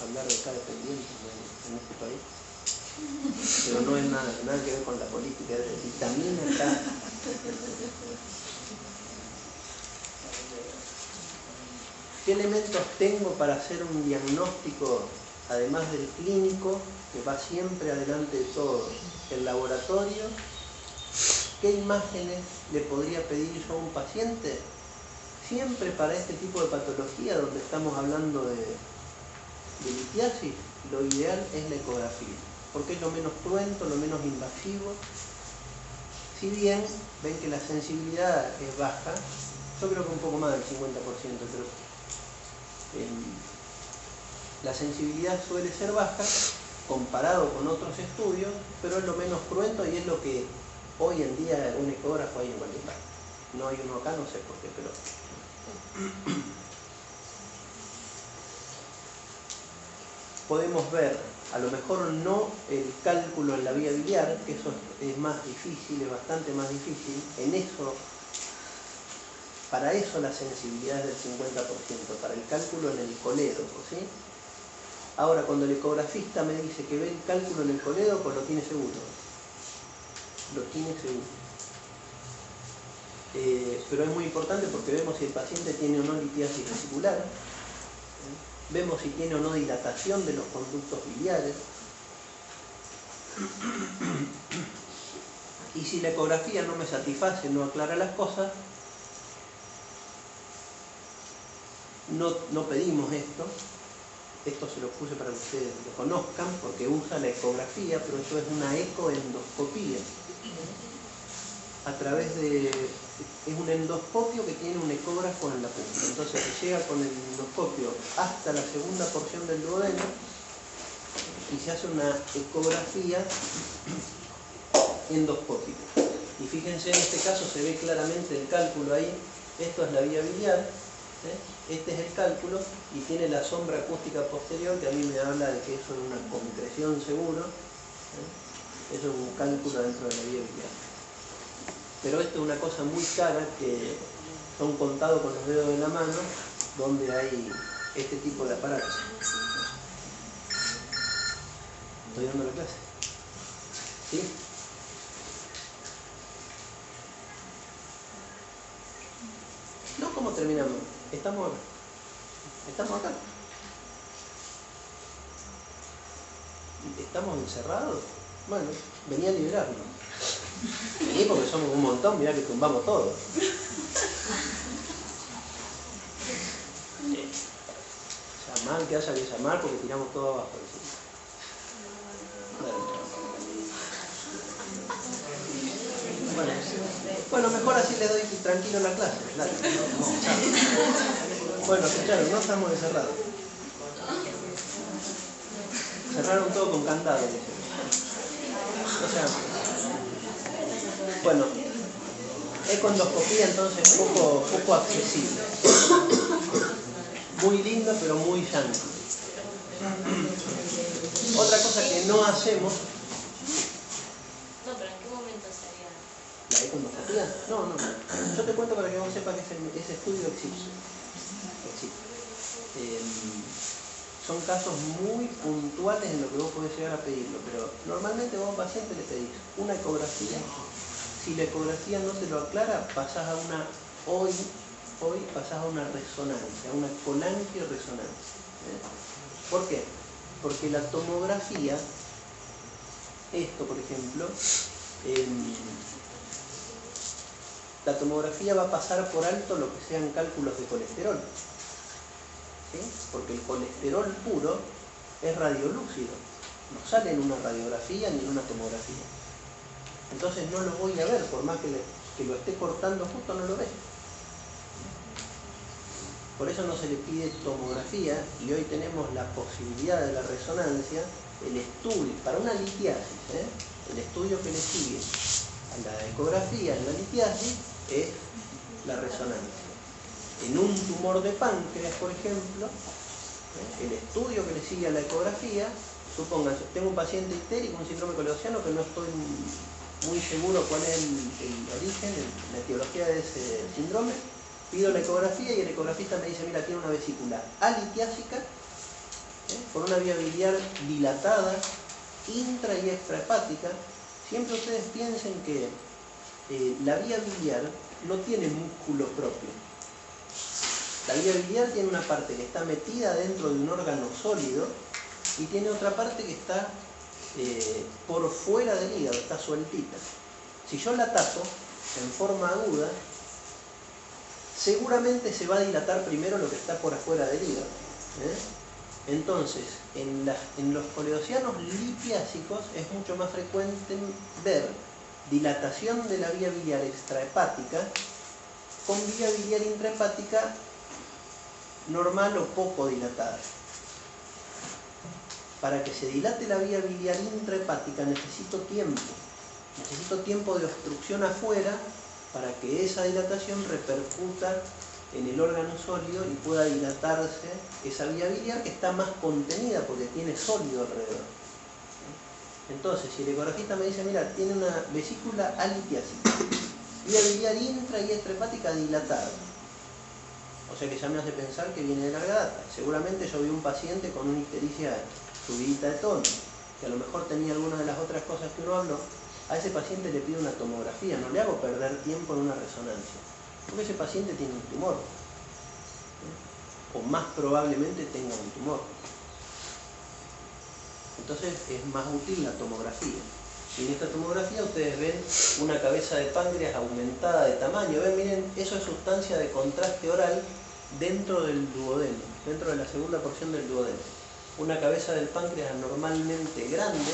a hablar de K dependientes en este país. Pero no es nada que ver con la política, es de vitamina K. ¿Qué elementos tengo para hacer un diagnóstico, además del clínico, que va siempre adelante de todo? El laboratorio. ¿Qué imágenes le podría pedir yo a un paciente? Siempre para este tipo de patología, donde estamos hablando de litiasis, lo ideal es la ecografía, porque es lo menos cruento, lo menos invasivo. Si bien ven que la sensibilidad es baja, yo creo que un poco más del 50%, pero la sensibilidad suele ser baja comparado con otros estudios, pero es lo menos cruento y es lo que hoy en día un ecógrafo hay en cualquier parte. No hay uno acá, no sé por qué, pero... Podemos ver, a lo mejor no el cálculo en la vía biliar, que eso es más difícil, es bastante más difícil. En eso, para eso la sensibilidad es del 50%, para el cálculo en el colédoco, ¿sí? Ahora, cuando el ecografista me dice que ve el cálculo en el colédoco, lo tiene seguro. Lo tiene seguro. Pero es muy importante porque vemos si el paciente tiene o no litiasis vesicular, vemos si tiene o no dilatación de los conductos biliares, y si la ecografía no me satisface, no aclara las cosas, no pedimos esto. Esto se lo puse para que ustedes lo conozcan, porque usa la ecografía, pero esto es una ecoendoscopía. A través de... es un endoscopio que tiene un ecógrafo en la punta. Entonces se llega con el endoscopio hasta la segunda porción del duodeno y se hace una ecografía endoscópica. Y fíjense, en este caso se ve claramente el cálculo ahí. Esto es la vía biliar. Este es el cálculo y tiene la sombra acústica posterior, que a mí me habla de que eso es una concreción seguro. Eso es un cálculo dentro de la vía biliar. Pero esto es una cosa muy cara que son contados con los dedos de la mano, donde hay este tipo de aparatos. Estoy dando la clase. ¿Sí? No, ¿cómo terminamos? Estamos acá. ¿Estamos encerrados? Bueno, venía a liberarnos. Sí, porque somos un montón, mirá que tumbamos todo. Llamar, que haya que llamar, porque tiramos todo abajo. ¿Sí? Bueno. Bueno, mejor así le doy tranquilo la clase. Dale. Bueno, escucharon, no estamos encerrados. Cerraron todo con candado. O sea, bueno, econdoscopía entonces poco accesible. Muy lindo, pero muy llano. Otra cosa que no hacemos. No, pero ¿en qué momento sería? ¿La econdoscopía? No. Yo te cuento para que vos sepas que ese estudio existe. Son casos muy puntuales en lo que vos podés llegar a pedirlo, pero normalmente vos a un paciente le pedís una ecografía. Si la ecografía no te lo aclara, pasás a una, hoy pasás a una resonancia, a una colangioresonancia. ¿Por qué? Porque la tomografía, esto por ejemplo, la tomografía va a pasar por alto lo que sean cálculos de colesterol. ¿Sí? Porque el colesterol puro es radiolúcido, no sale en una radiografía ni en una tomografía. Entonces no lo voy a ver, por más que lo esté cortando justo, no lo ve. Por eso no se le pide tomografía, y hoy tenemos la posibilidad de la resonancia, el estudio, para una litiasis, el estudio que le sigue a la ecografía en la litiasis es la resonancia. En un tumor de páncreas, por ejemplo, el estudio que le sigue a la ecografía, supónganse, tengo un paciente histérico, un síndrome coledociano, que no estoy muy seguro cuál es el origen, la etiología de ese síndrome, pido la ecografía y el ecografista me dice, mira, tiene una vesícula alitiásica, con una vía biliar dilatada, intra y extrahepática. Siempre ustedes piensen que la vía biliar no tiene músculo propio. La vía biliar tiene una parte que está metida dentro de un órgano sólido y tiene otra parte que está por fuera del hígado, está sueltita. Si yo la tapo en forma aguda, seguramente se va a dilatar primero lo que está por afuera del hígado. Entonces, en los coledocianos litiásicos es mucho más frecuente ver dilatación de la vía biliar extrahepática con vía biliar intrahepática normal o poco dilatada. Para que se dilate la vía biliar intrahepática necesito tiempo de obstrucción afuera para que esa dilatación repercuta en el órgano sólido y pueda dilatarse esa vía biliar que está más contenida porque tiene sólido alrededor. Entonces, si el ecografista me dice, mira, tiene una vesícula alitiásica, vía biliar intra y extrahepática dilatada, o sea que ya me hace pensar que viene de larga data. Seguramente yo vi un paciente con una ictericia subidita de tono, que a lo mejor tenía alguna de las otras cosas que uno habló. A ese paciente le pido una tomografía, no le hago perder tiempo en una resonancia, porque ese paciente tiene un tumor, o más probablemente tenga un tumor. Entonces es más útil la tomografía. Y en esta tomografía ustedes ven una cabeza de páncreas aumentada de tamaño. ¿Ven? Miren, eso es sustancia de contraste oral dentro del duodeno, dentro de la segunda porción del duodeno. Una cabeza del páncreas anormalmente grande,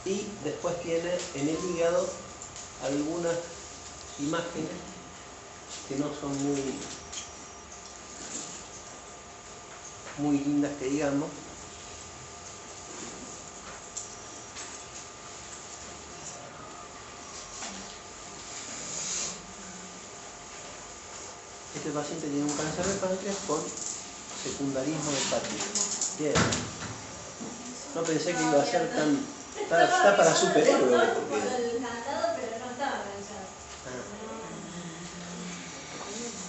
y después tiene en el hígado algunas imágenes que no son muy lindas, que digamos. Este paciente tiene un cáncer de páncreas con secundarismo hepático. Bien. No pensé que iba a ser tan... Está para superhéroe.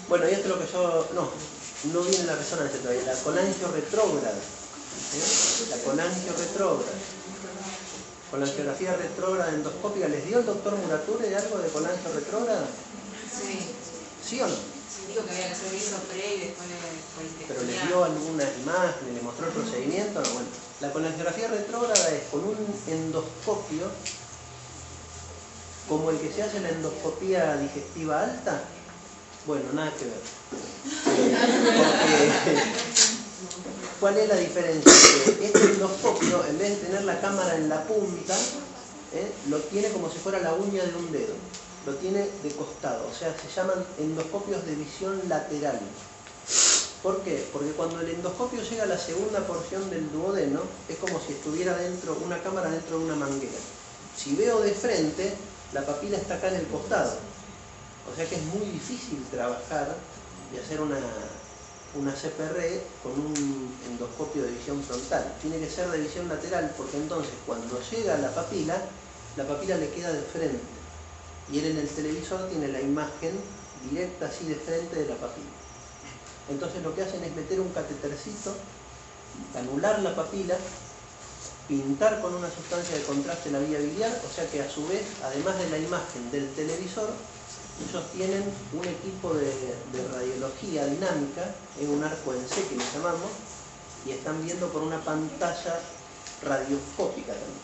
Bueno, y esto es lo que yo... No viene la resonancia todavía. La colangio retrógrada. La colangio retrógrada. Colangiografía retrógrada endoscópica. ¿Les dio el doctor Murature algo de colangio retrógrada? Sí. ¿Sí o no? Dijo que había que hacer eso pre y después politectomía. ¿Pero les dio alguna imagen? ¿Les mostró el procedimiento? No, bueno. La colangiografía retrógrada es con un endoscopio como el que se hace en la endoscopía digestiva alta. Bueno, nada que ver. Porque, ¿cuál es la diferencia? Que este endoscopio, en vez de tener la cámara en la punta, lo tiene como si fuera la uña de un dedo, lo tiene de costado, o sea, se llaman endoscopios de visión lateral. ¿Por qué? Porque cuando el endoscopio llega a la segunda porción del duodeno, es como si estuviera dentro, una cámara dentro de una manguera. Si veo de frente, la papila está acá en el costado. O sea que es muy difícil trabajar y hacer una CPR con un endoscopio de visión frontal. Tiene que ser de visión lateral, porque entonces cuando llega a la papila le queda de frente. Y él en el televisor tiene la imagen directa así de frente de la papila. Entonces lo que hacen es meter un catetercito, anular la papila, pintar con una sustancia de contraste la vía biliar, o sea que a su vez, además de la imagen del televisor, ellos tienen un equipo de radiología dinámica, en un arco en C que le llamamos, y están viendo por una pantalla radioscópica también.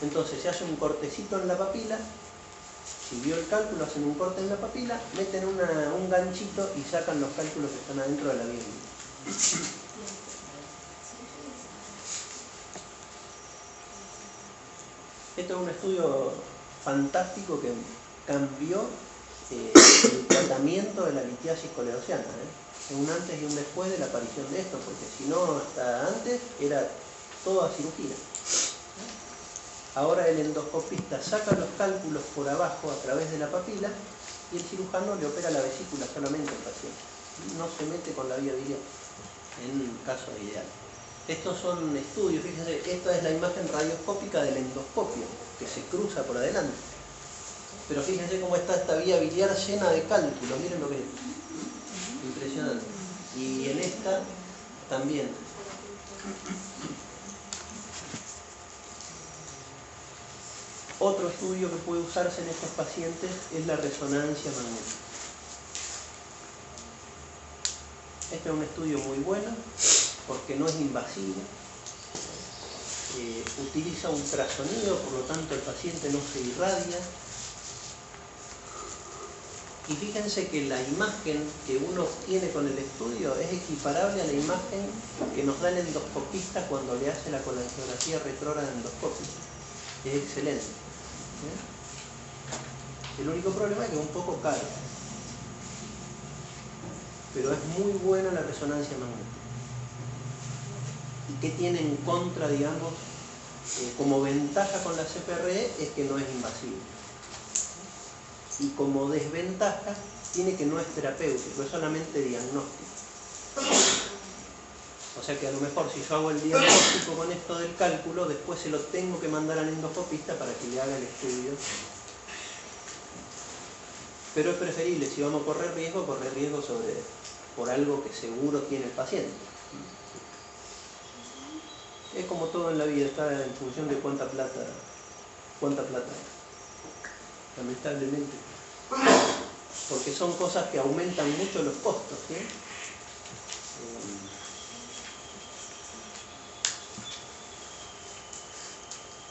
Entonces se hace un cortecito en la papila. Si vio el cálculo, hacen un corte en la papila, meten un ganchito y sacan los cálculos que están adentro de la vía biliar. Esto es un estudio fantástico que cambió el tratamiento de la litiasis coledociana. Es un antes y un después de la aparición de esto, porque si no, hasta antes era toda cirugía. Ahora el endoscopista saca los cálculos por abajo a través de la papila y el cirujano le opera la vesícula solamente al paciente. No se mete con la vía biliar, en caso ideal. Estos son estudios, fíjense, esta es la imagen radioscópica del endoscopio, que se cruza por adelante. Pero fíjense cómo está esta vía biliar llena de cálculos, miren lo que es. Impresionante. Y en esta también. Otro estudio que puede usarse en estos pacientes es la resonancia magnética. Este es un estudio muy bueno porque no es invasivo, utiliza ultrasonido, por lo tanto el paciente no se irradia. Y fíjense que la imagen que uno tiene con el estudio es equiparable a la imagen que nos da el endoscopista cuando le hace la colangiografía retrógrada endoscópica. Es excelente. El único problema es que es un poco caro, pero es muy buena la resonancia magnética. ¿Y qué tiene en contra, digamos, como ventaja con la CPRE? Es que no es invasivo. Y como desventaja, tiene que no es terapéutico, es solamente diagnóstico. O sea que a lo mejor si yo hago el diagnóstico con esto del cálculo, después se lo tengo que mandar al endoscopista para que le haga el estudio. Pero es preferible, si vamos a correr riesgo por algo que seguro tiene el paciente. Es como todo en la vida, está en función de cuánta plata hay. Lamentablemente. Porque son cosas que aumentan mucho los costos, ¿sí?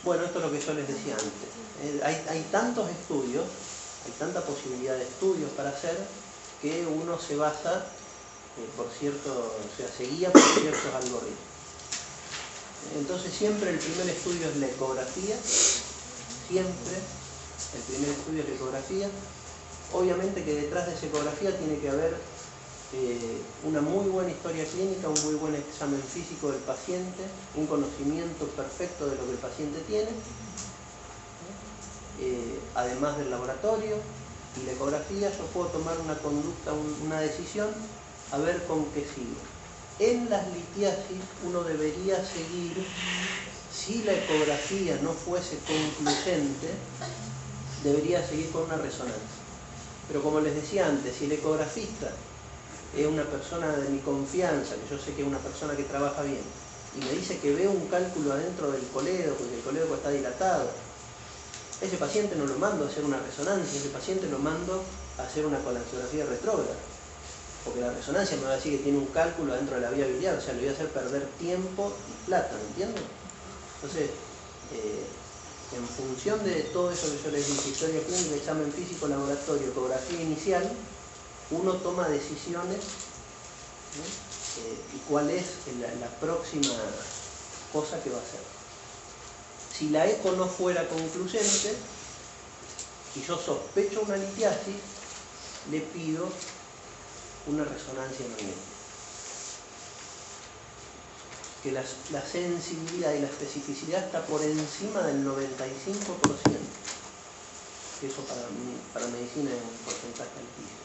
Bueno, esto es lo que yo les decía antes. Hay tantos estudios, hay tanta posibilidad de estudios para hacer, que uno se basa se guía por ciertos algoritmos. Entonces siempre el primer estudio es la ecografía, siempre el primer estudio es la ecografía. Obviamente que detrás de esa ecografía tiene que haber una muy buena historia clínica, un muy buen examen físico del paciente, un conocimiento perfecto de lo que el paciente tiene, además del laboratorio y la ecografía. Yo puedo tomar una conducta, una decisión, a ver con qué sigo. En las litiasis uno debería seguir, si la ecografía no fuese concluyente, debería seguir con una resonancia. Pero como les decía antes, si el ecografista es una persona de mi confianza, que yo sé que es una persona que trabaja bien, y me dice que veo un cálculo adentro del colédoco, porque el colédoco está dilatado, ese paciente no lo mando a hacer una resonancia, ese paciente lo mando a hacer una colangiografía retrógrada, porque la resonancia me va a decir que tiene un cálculo adentro de la vía biliar, o sea, le voy a hacer perder tiempo y plata, ¿me entienden? Entonces, en función de todo eso que yo les dije, historia clínica, examen físico, laboratorio, ecografía inicial, uno toma decisiones, ¿no? Y cuál es la próxima cosa que va a hacer. Si la eco no fuera concluyente, y yo sospecho una litiasis, le pido una resonancia magnética. Que la sensibilidad y la especificidad está por encima del 95%. Eso para medicina es un porcentaje altísimo.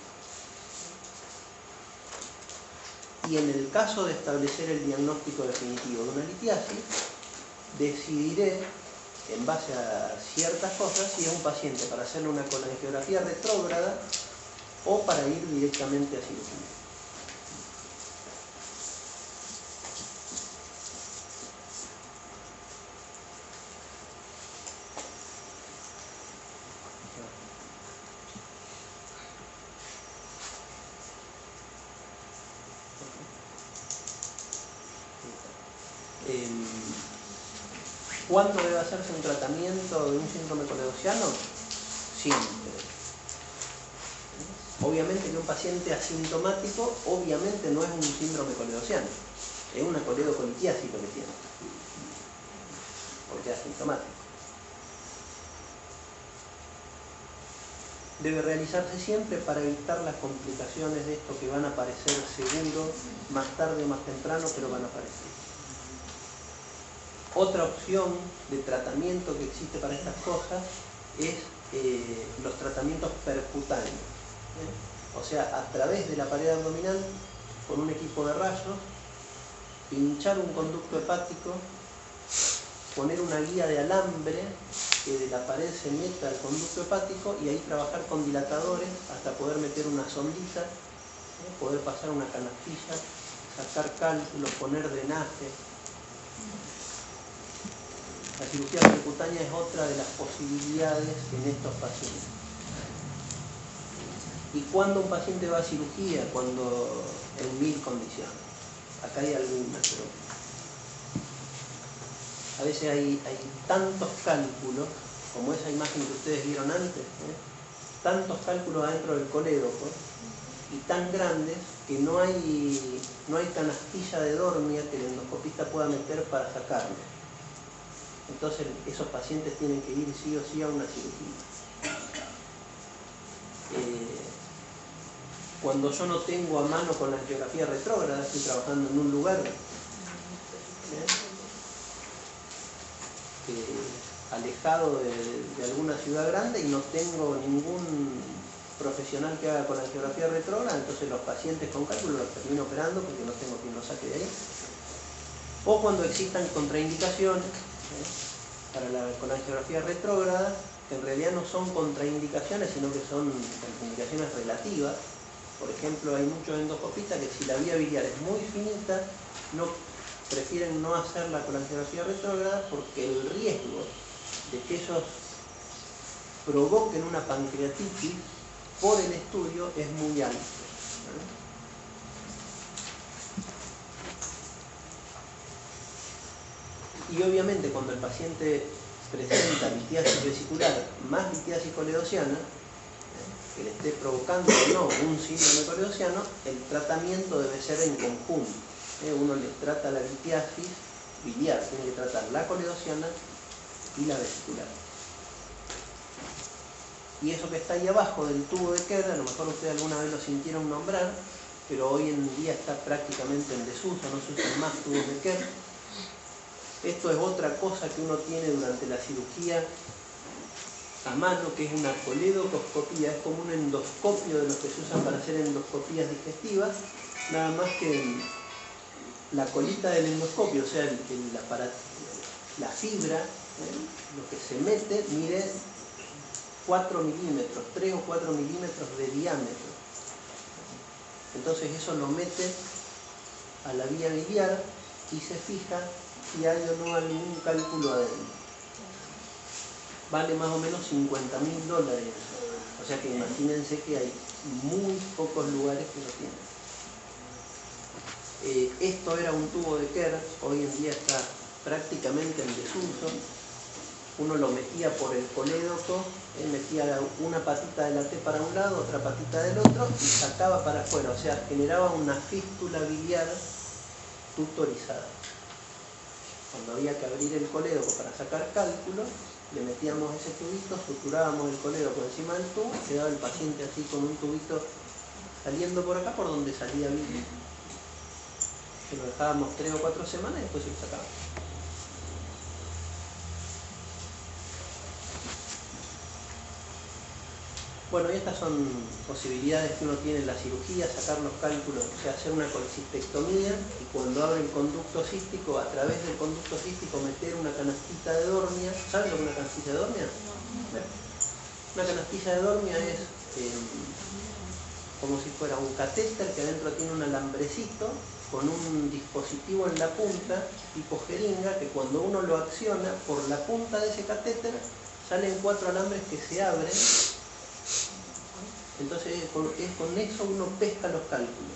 Y en el caso de establecer el diagnóstico definitivo de una litiasis, decidiré, en base a ciertas cosas, si es un paciente para hacerle una colangiografía retrógrada o para ir directamente a cirugía. ¿Cuándo debe hacerse un tratamiento de un síndrome coledociano? Siempre. Obviamente que un paciente asintomático, obviamente no es un síndrome coledociano, es una coledocolitiasis lo que tiene, porque es asintomático. Debe realizarse siempre para evitar las complicaciones de esto que van a aparecer seguro, más tarde o más temprano, pero van a aparecer. Otra opción de tratamiento que existe para estas cosas es los tratamientos percutáneos. O sea, a través de la pared abdominal, con un equipo de rayos, pinchar un conducto hepático, poner una guía de alambre que de la pared se meta al conducto hepático y ahí trabajar con dilatadores hasta poder meter una sondita, poder pasar una canastilla, sacar cálculos, poner drenaje. La cirugía percutánea es otra de las posibilidades en estos pacientes. ¿Y cuándo un paciente va a cirugía? Cuando en 1000 condiciones. Acá hay algunas, pero a veces hay tantos cálculos, como esa imagen que ustedes vieron antes, tantos cálculos adentro del colédoco y tan grandes que no hay canastilla de dormia que el endoscopista pueda meter para sacarlo. Entonces esos pacientes tienen que ir sí o sí a una cirugía. Cuando yo no tengo a mano con la angiografía retrógrada, estoy trabajando en un lugar alejado de alguna ciudad grande y no tengo ningún profesional que haga con angiografía retrógrada, entonces los pacientes con cálculo los termino operando porque no tengo quien los saque de ahí. O cuando existan contraindicaciones para la colangiografía retrógrada, que en realidad no son contraindicaciones, sino que son contraindicaciones relativas. Por ejemplo, hay muchos endoscopistas que si la vía biliar es muy finita, prefieren no hacer la colangiografía retrógrada porque el riesgo de que ellos provoquen una pancreatitis por el estudio es muy alto. Y obviamente cuando el paciente presenta litiasis vesicular más litiasis coledociana, que le esté provocando o no un síndrome coledociano, el tratamiento debe ser en conjunto. Uno le trata la litiasis biliar, tiene que tratar la coledociana y la vesicular. Y eso que está ahí abajo del tubo de Kerr, a lo mejor ustedes alguna vez lo sintieron nombrar, pero hoy en día está prácticamente en desuso, no se usan más tubos de Kerr. Esto es otra cosa que uno tiene durante la cirugía a mano, que es una coledocoscopía, es como un endoscopio de los que se usan para hacer endoscopías digestivas, nada más que la colita del endoscopio, o sea, la fibra, lo que se mete, mide 4 milímetros, 3 o 4 milímetros de diámetro. Entonces eso lo mete a la vía biliar y se fija si hay o no algún cálculo adentro. Vale más o menos $50.000. O sea que imagínense que hay muy pocos lugares que lo tienen. Esto era un tubo de Kerr, hoy en día está prácticamente en desuso. Uno lo metía por el colédoco, metía una patita de la T para un lado, otra patita del otro y sacaba para afuera, o sea, generaba una fístula biliar tutorizada. Cuando había que abrir el colédoco para sacar cálculo, le metíamos ese tubito, suturábamos el colédoco encima del tubo, quedaba el paciente así con un tubito saliendo por acá por donde salía Billy. Que lo dejábamos 3 o 4 semanas y después se lo sacábamos. Bueno, y estas son posibilidades que uno tiene en la cirugía, sacar los cálculos, o sea, hacer una colcistectomía y cuando abre el conducto cístico, a través del conducto cístico meter una canastita de dormia. ¿Saben lo que es una canastilla de dormia? Bueno, una canastilla de dormia es como si fuera un catéter que adentro tiene un alambrecito con un dispositivo en la punta, tipo jeringa, que cuando uno lo acciona, por la punta de ese catéter salen 4 alambres que se abren. Entonces con eso uno pesca los cálculos.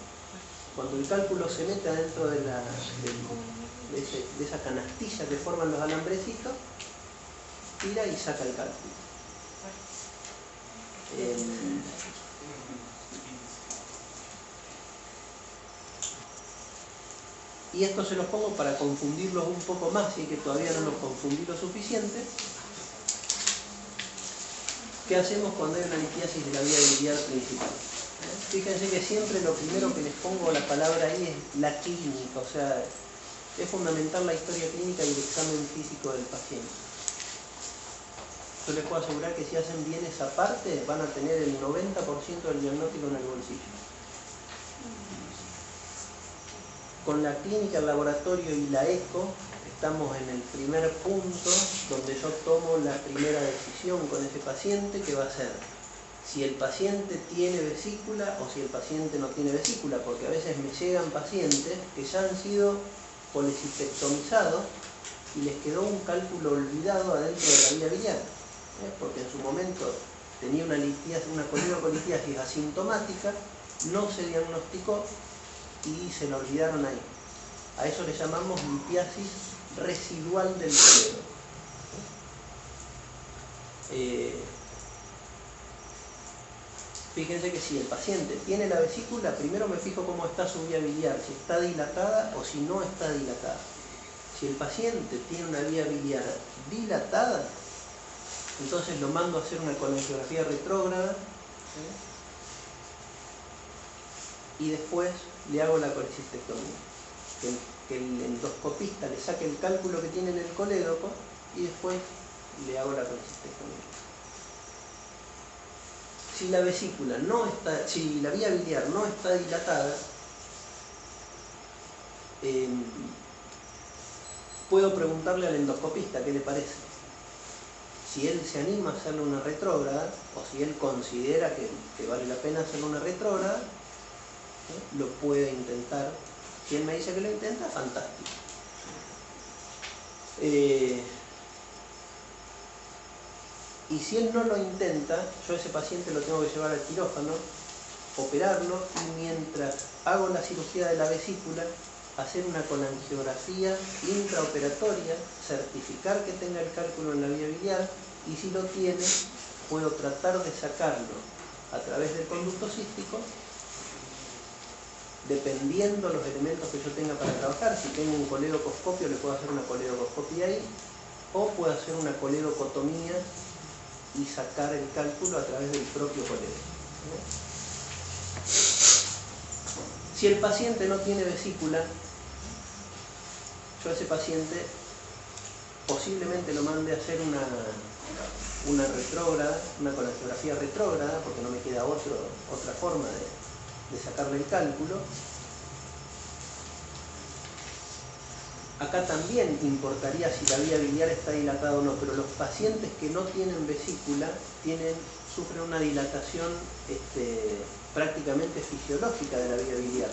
Cuando el cálculo se mete adentro de esa canastilla que forman los alambrecitos, tira y saca el cálculo. Y esto se los pongo para confundirlos un poco más, y que todavía no los confundí lo suficiente. ¿Qué hacemos cuando hay una litiasis de la vía biliar principal? Fíjense que siempre lo primero que les pongo la palabra ahí es la clínica, o sea, es fundamental la historia clínica y el examen físico del paciente. Yo les puedo asegurar que si hacen bien esa parte, van a tener el 90% del diagnóstico en el bolsillo. Con la clínica, el laboratorio y la eco, estamos en el primer punto donde yo tomo la primera decisión con ese paciente, que va a ser si el paciente tiene vesícula o si el paciente no tiene vesícula, porque a veces me llegan pacientes que ya han sido colecistectomizados y les quedó un cálculo olvidado adentro de la vía biliar, porque en su momento tenía una coledocolitiasis asintomática, no se diagnosticó y se lo olvidaron ahí. A eso le llamamos litiasis residual del colédoco. Fíjense que si el paciente tiene la vesícula, primero me fijo cómo está su vía biliar, si está dilatada o si no está dilatada. Si el paciente tiene una vía biliar dilatada, entonces lo mando a hacer una colangiografía retrógrada, y después le hago la colecistectomía. Que el endoscopista le saque el cálculo que tiene en el colédoco y después le hago la colecistectomía. Si la vesícula no está, si la vía biliar no está dilatada, puedo preguntarle al endoscopista qué le parece. Si él se anima a hacerle una retrógrada, o si él considera que vale la pena hacerle una retrógrada, lo puede intentar. Si él me dice que lo intenta, fantástico. Y si él no lo intenta, yo a ese paciente lo tengo que llevar al quirófano, operarlo, y mientras hago la cirugía de la vesícula, hacer una colangiografía intraoperatoria, certificar que tenga el cálculo en la vía biliar, y si lo tiene, puedo tratar de sacarlo a través del conducto cístico, dependiendo los elementos que yo tenga para trabajar. Si tengo un coledocoscopio, le puedo hacer una coledocoscopia ahí, o puedo hacer una coledocotomía y sacar el cálculo a través del propio colédoco. Si el paciente no tiene vesícula, yo a ese paciente posiblemente lo mande a hacer una retrógrada, una colangiografía retrógrada, porque no me queda otra forma de sacarle el cálculo. Acá también importaría si la vía biliar está dilatada o no, pero los pacientes que no tienen vesícula sufren una dilatación prácticamente fisiológica de la vía biliar.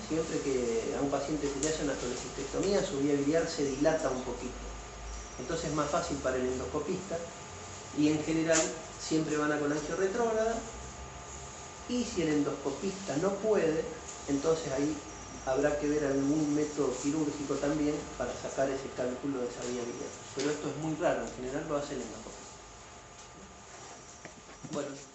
Siempre que a un paciente se le hace una colecistectomía, su vía biliar se dilata un poquito. Entonces es más fácil para el endoscopista, y en general siempre van a colangio retrógrada. Y si el endoscopista no puede, entonces ahí habrá que ver algún método quirúrgico también para sacar ese cálculo de esa vía biliar. Pero esto es muy raro, en general lo hace el endoscopista. Bueno.